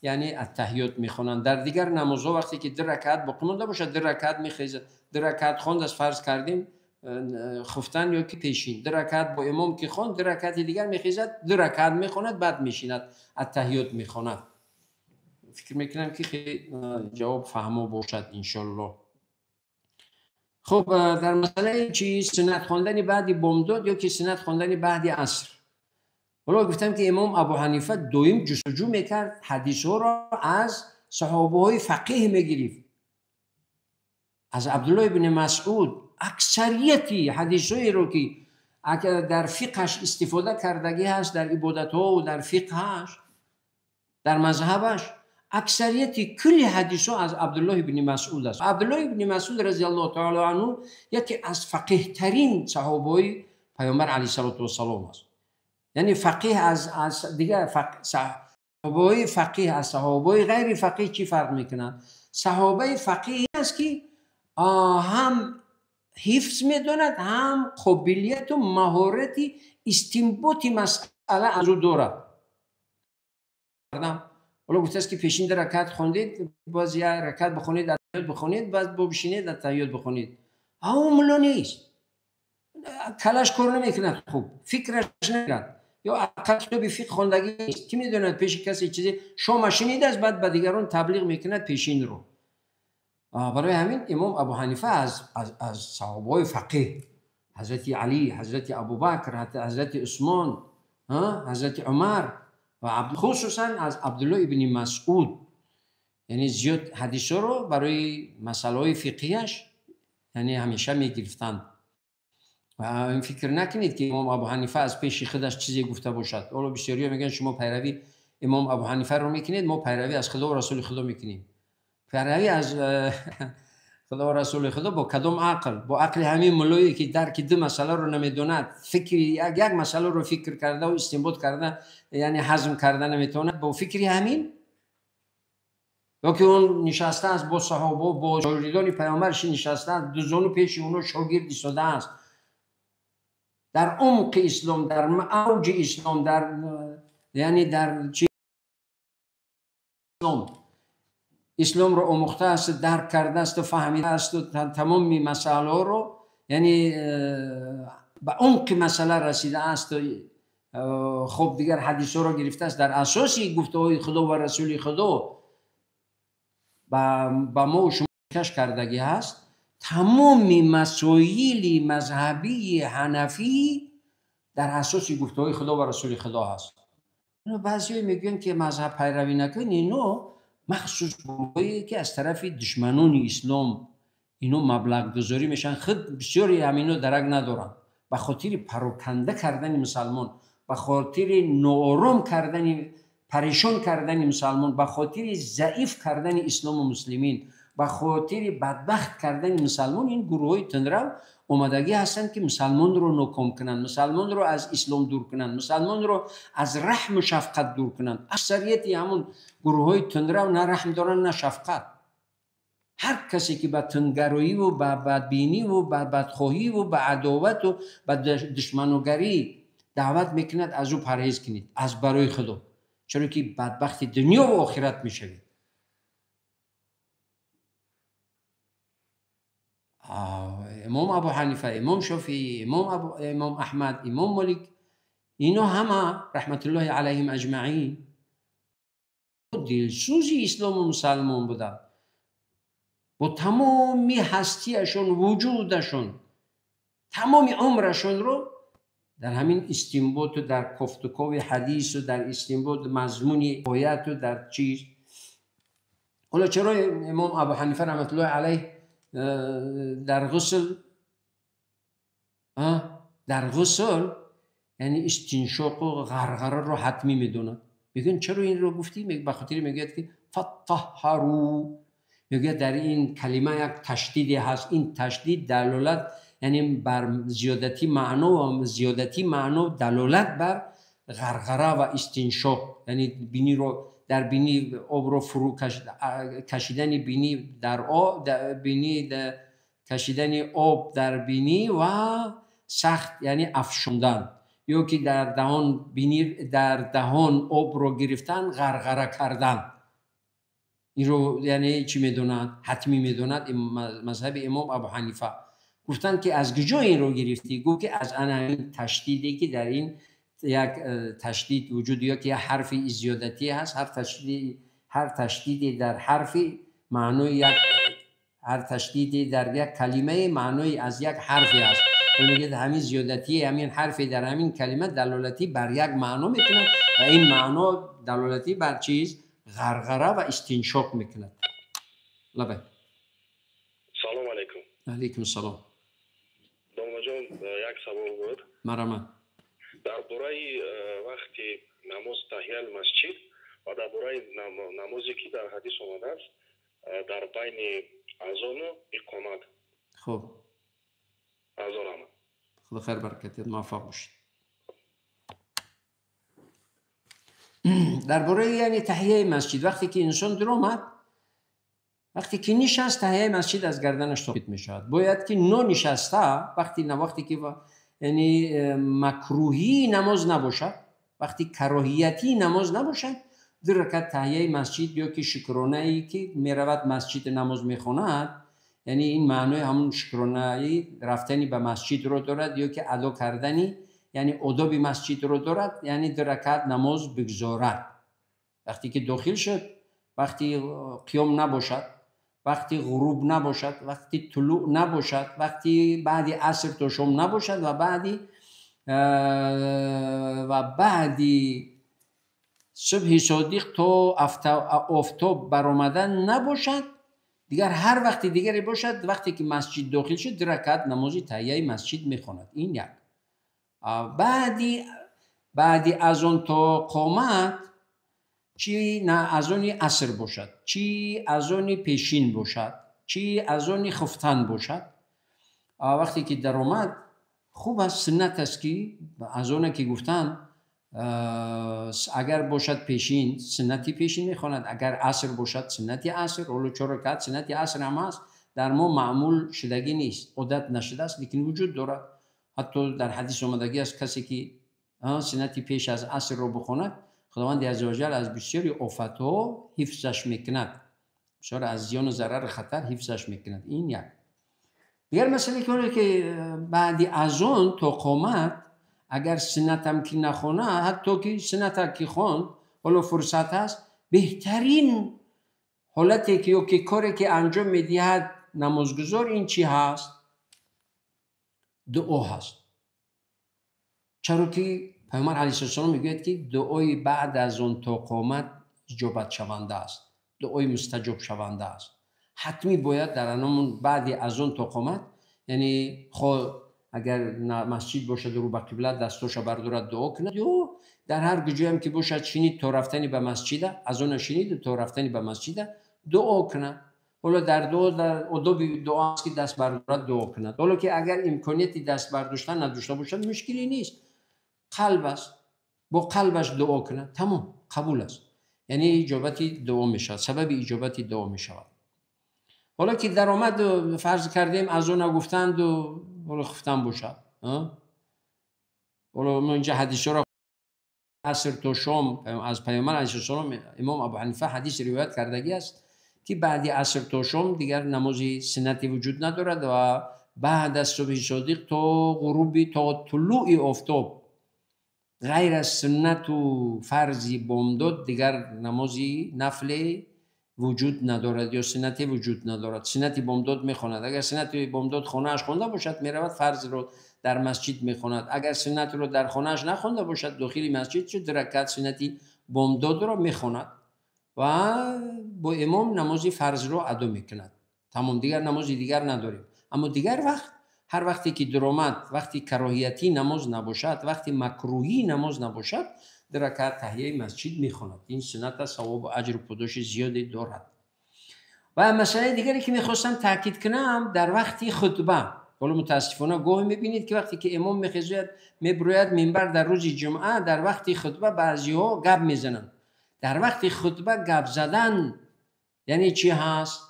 یعنی التحیات میخونن. در دیگر نمازها وقتی که 2 رکعت باقی مونده باشه 2 رکعت میخیزه 2 رکعت خوند از فرض کردیم خفتن یا که پیشین 2 رکعت با امام که خوند 2 رکعت دیگر میخیزد 2 رکعت میخوند بعد میشیند التحیات میخوند. فکر میکنم که جواب فهمو باشد انشالله. خب در مسئله چی سنت خواندن بعد بامداد یا که سنت خواندن بعد عصر حالا گفتم که امام ابو حنیفه دویم جستجو میکرد حدیث ها را از صحابه های فقیه میگرفت. از عبدالله ابن مسعود اکثریتی حدیث هایی رو که در فقهش استفاده کردگی هست در عبادت ها و در فقهش در مذهبش اکثریتی کلی حدیث ها از عبدالله ابن مسعود است. عبدالله ابن مسعود رضی الله تعالی عنه یکی از فقیه ترین صحابه های پیامبر علیه السلام است. یعنی فقیه از دیگه صحابه فقیه از صحابه غیر فقیه چی فرق میکنن؟ صحابه فقیه است که هم حفظ میدوند هم قابلیت و مهارتی استنباط مسئله از او دارد. حالا گفته است که پیشین 2 رکعت خوندید باز 1 رکعت بخونید التحیات بخونید بعد بشینید التحیات بخونید. ملا نیست کلش کار نمیکند خوب فکرش نمیکند یا اقل کتاب فقه خوندگی نیست کی میدوند پیش کسی چیزی شما شنیده است بعد به دیگران تبلیغ میکند پیشین رو. برای همین امام ابو حنیفه از صحابه فقیه حضرت علی حضرت ابوبکر حضرت عثمان حضرت عمر و خصوصا از عبدالله ابن مسعود یعنی زیاد حدیث رو برای مسائل های فقهیش یعنی همیشه میگرفتند. و این فکر نکنید که امام ابو حنیفه از پیش خودش چیزی گفته باشد. حالا بسیاری میگن شما پیروی امام ابو حنیفه رو میکنید ما پیروی از خدا و رسول خدا میکنیم. پیروی خدا و رسول خدا با کدام عقل؟ با عقل همین ملایی که درک دو مسئله رو نمیدوند، فکر یک مسئله رو فکر کرده و استنباط کرده، یعنی هضم کرده نمیتونه، با فکری همین؟ یا که اون نشسته است با صحابه، با شاگردان پیامبرش نشسته است، دو زانو پیش اونو شاگرد ایستاده است، در عمق اسلام، در اوج اسلام، در یعنی در چی اسلام رو آموخته است، درک کرده است و فهمیده است و تمام مسائل رو، یعنی به عمق مسئله رسیده است و خب دیگر حدیث رو گرفته است، در اساسی گفته‌های خدا و رسول خدا با ما و شما کش کردگی هست. تمام مسائل مذهبی حنفی در اساس گفته‌های خدا و رسول خدا هست. بعضی میگن که مذهب پیروی نکنین، اینو مخصوص گروهایی که از طرف دشمنان اسلام اینو مبلغ گذاری میشن، خود بسیاری همینو درک ندارن، به خاطر پراکنده کردن مسلمان، به خاطر ناآرام کردن، پریشان کردن مسلمان، به خاطر ضعیف کردن اسلام و مسلمین، به خاطر بدبخت کردن مسلمان، این گروه‌های تندرو اومدگی هستند که مسلمان رو ناکام کنند، مسلمان رو از اسلام دور کنند، مسلمان رو از رحم و شفقت دور کنند. اکثریت همون گروه‌های تندرو نه رحم دارن نه شفقت. هر کسی که به تندگرایی و به بدبینی و به بدخواهی و به عداوت و به دشمنوگری دعوت میکند، از او پرهیز کنید، از برای خدا، چرا که بدبخت دنیا و آخرت میشوید. امام ابو حنیفه، امام شافعی، امام احمد، امام مالک، اینا همه رحمت الله علیهم اجمعین دلسوزی اسلام و مسلمان بودن، با تمامی هستیشون، وجودشون، تمامی عمرشون رو در همین استنباط و در گفتگوی حدیث و در استنباط مضمون آیات و در چیز. حالا چرا امام ابو حنیفه رحمت الله علیه در غسل یعنی استنشاق و غرغره رو حتمی میدونن؟ میگن چرا این رو گفتی؟ به خاطر میگه که فطهروا، میگه در این کلمه یک تشدیدی هست، این تشدید دلالت یعنی بر زیادتی معنا و دلالت بر غرغره و استنشاق، یعنی بینی رو در بینی آب رو فرو کشیدن بینی در آب، کشیدن آب در بینی و سخت یعنی افشوندن، یا که در دهان بینی در دهان آب رو گرفتن، غرغره کردن. این رو یعنی چی میدونن؟ حتمی میدونن مذهب امام ابو حنیفه. گفتن که از کجا این رو گرفتی؟ گفت که از این تشدیدی که در این یک تشدید وجود، یا که حرف زیادتی هست، هر تشدیدی در حرفی معنای هر تشدیدی در یک کلمه معنای از یک حرفی هست. میگه همین زیادتی همین حرفی در همین کلمه دلالتی بر یک معنا میکنه و این معنا دلالتی بر چیز؟ غرغره و استنشاق میکند. لبه. سلام علیکم. علیکم السلام. دامنا جان یک سوال بود. مرحبا. در برای وقتی نماز تحیه المسجد و در برای نمازی که در حدیث آمده است در بین اذان و اقامت. خب. اذان آمد. خدا خیر برکت، موفق باشید. درباره یعنی تحیه مسجد، وقتی که انسان در آمد، وقتی که نشست، تحیه مسجد از گردنش ثابت می شود. باید که نشسته، وقتی که یعنی مکروهی نماز نباشد، وقتی کراهیتی نماز نباشد، 2 رکعت تحیه مسجد یا که شکرانه ای که می رود مسجد نماز می خواند، یعنی این معنای همون شکرانه ای رفتنی به مسجد رو دارد، یا که ادا کردنی یعنی آداب مسجد رو دارد، یعنی 2 رکعت نماز بگذارد. وقتی که داخل شد، وقتی قیام نباشد، وقتی غروب نباشد، وقتی طلوع نباشد، وقتی بعد عصر تا شام نباشد و بعدی صبح صادق تا آفتاب برآمدن نباشد، دیگر هر وقتی دیگری باشد، وقتی که مسجد داخل شد 2 رکعت نماز تحیه مسجد میخواند. این یک. بعدی از اون تا قامت، چی نه از اون عصر باشد، چی از اون پیشین باشد، چی اذان خفتن باشد. وقتی که در آمد خوب است، سنت است که اذان که گفتن اگر باشد پیشین سنتی پیشین میخواند، اگر عصر باشد سنتی عصر، اولو 4 رکعت سنتی عصر هم است. در ما معمول شدگی نیست، عادت نشده است، لیکن وجود دارد. حتی در حدیث آمدگی است کسی که سنتی پیش از عصر رو بخواند، خداوند عزوجل از بسیاری آفت‌ها حفظش میکند، بسیار از زیان و ضرر خطر حفظش میکند. این یک. دیگر مسئله که بعدی از اون تا قامت اگر سنت هم که نخونه، حتی که سنت هم که خوند حالا فرصت هست، بهترین حالتی که کاری که انجام میدهد نمازگزار این چی هست؟ دعا هست. چرا که پیامبر علیه السلام میگوید که دعای بعد از اون تا قامت اجابت شونده است، دعای مستجاب شونده است. حتمی باید در انامون بعد از اون تا قامت، یعنی خود اگر مسجد باشد رو به قبله دستاشو بردارد دعا کند، یا در هر جایی هم که باشد شنید تا رفتنی به مسجد، از اون شنید تا رفتنی به مسجد دعا کند. حالا در آداب دعا است که دست بردارد دعا کند. حالا که اگر امکانیتی دست برداشتن نداشته باشد مشکلی نیست، قلب است، با قلبش دعا کنه، تمام قبول است. یعنی اجابتی دعا می شود، سبب اجابتی دعا می شود. حالا که در آمد فرض کردیم از اون گفتند و حالا خفتن باشد، حالا ما اینجا حدیث را عصر تا شام از پیامبر علیه السلام امام ابو حنیفه حدیث روایت کردگی است که بعد عصر تا شام دیگر نمازی سنتی وجود ندارد و بعد از صبح صادق تا غروبی تا طلوع آفتاب غیر از سنت و فرضی بامداد دیگر نمازی نفل وجود ندارد یا سنتی وجود ندارد. سنتی بامداد میخواند، اگر سنتی بامداد خانه اش خونده باشد میرود فرض رو در مسجد میخواند، اگر سنت رو در خانه اش نخونده باشد داخل مسجد شد رکعت سنتی بامداد رو میخواند و با امام نمازی فرض رو ادا میکند. تمام، دیگر نمازی دیگر نداریم. اما دیگر وقت، هر وقتی که درآمد، وقتی کراهیتی نماز نباشد، وقتی مکروهی نماز نباشد، در رکعت تحیه مسجد میخواند. این سنت ثواب و اجر و پاداش زیادی دارد. و مسئله دیگری که میخواستم تاکید کنم در وقتی خطبه، حالا متاسفانه گاهی میبینید که وقتی که امام میخواید میبروید منبر در روز جمعه، در وقتی خطبه بعضیها گپ میزنند. در وقتی خطبه گپ زدن یعنی چی هست؟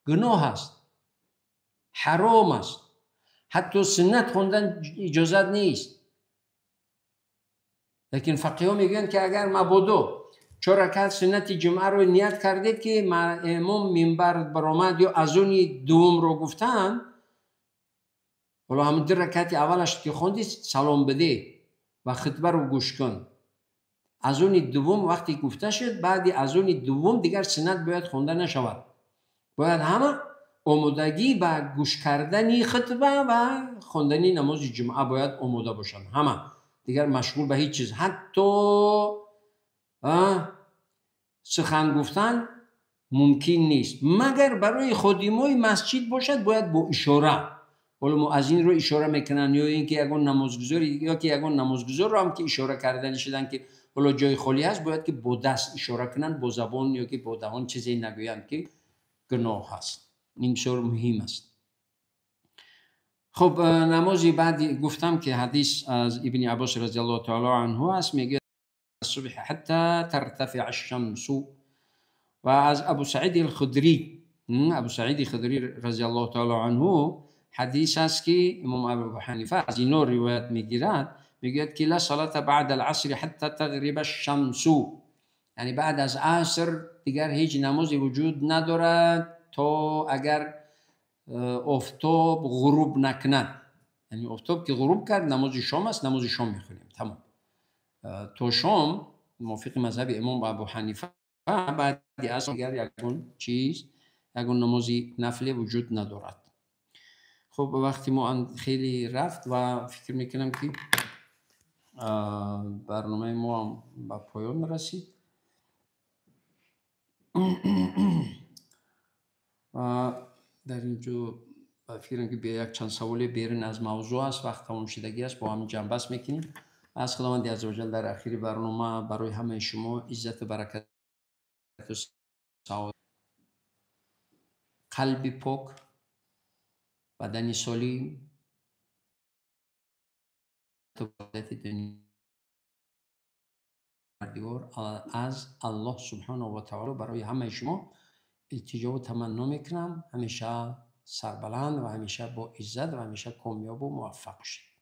گناه هست، حرام است. حتی سنت خوندن اجازت نیست. لیکن فقیها میگن که اگر مبادا 4 رکعت سنت جمعه رو نیت کردید که امام منبر برآمد یا اذان دوم رو گفتن، حالا همون 2 رکعت اولش که خوندید سلام بده و خطبه رو گوش کن. اذان دوم وقتی گفته شد، بعد اذان دوم دیگر سنت باید خونده نشود. باید همه آمادگی به گوش کردن خطبه و خواندن نماز جمعه باید آماده باشن. همه دیگر مشغول به هیچ چیز، حتی سخن گفتن ممکن نیست مگر برای خادمای مسجد باشد، باید با اشاره. حالا مؤذن رو اشاره میکنن یا اینکه یگان نمازگزاری یا که یگان نمازگزار رو هم که اشاره کردن شدن که حالا جای خالی هست، باید که با دست اشاره کنن، با زبان یا که با دهان چیزی نگویند که گناه هست. این بسیار مهم است. خب نمازی بعدی گفتم که حدیث از ابن عباس رضی الله تعالی عنه است، میگه الصبح حتی ترتفع الشمس. و از ابو سعید الخدری، ابو سعید الخدری رضی الله تعالی عنه حدیث است که امام ابو حنیفه از اینا روایت میگیرد، میگه که لا صلاه بعد العصر حتی تغرب الشمس، یعنی بعد از عصر دیگر هیچ نمازی وجود ندارد تا اگر آفتاب غروب نکند. یعنی آفتاب که غروب کرد نماز شام است، نماز شام میخونیم، تمام. تا شام موافق مذهب امام ابو حنیفه بعد از دیگر یکون چیز، یکون نمازی نفلی وجود ندارد. خب وقتی ما خیلی رفت و فکر میکنم که برنامه ما به پایان رسید. و در اینجا فکرم که به یک چند سوالی بیرون از موضوع است، وقت تمام شدگی است، با هم جنب بست میکنیم. از خداوند عزوجل در اخیر برنامه برای همه شما عزت و برکت و سعادت قلبی پاک، بدنی سالم، عبادت دنیا از الله سبحانه و تعالی برای همه شما التجا و تمنا میکنم. همیشه سربلند و همیشه با عزت و همیشه کامیاب و موفق شید.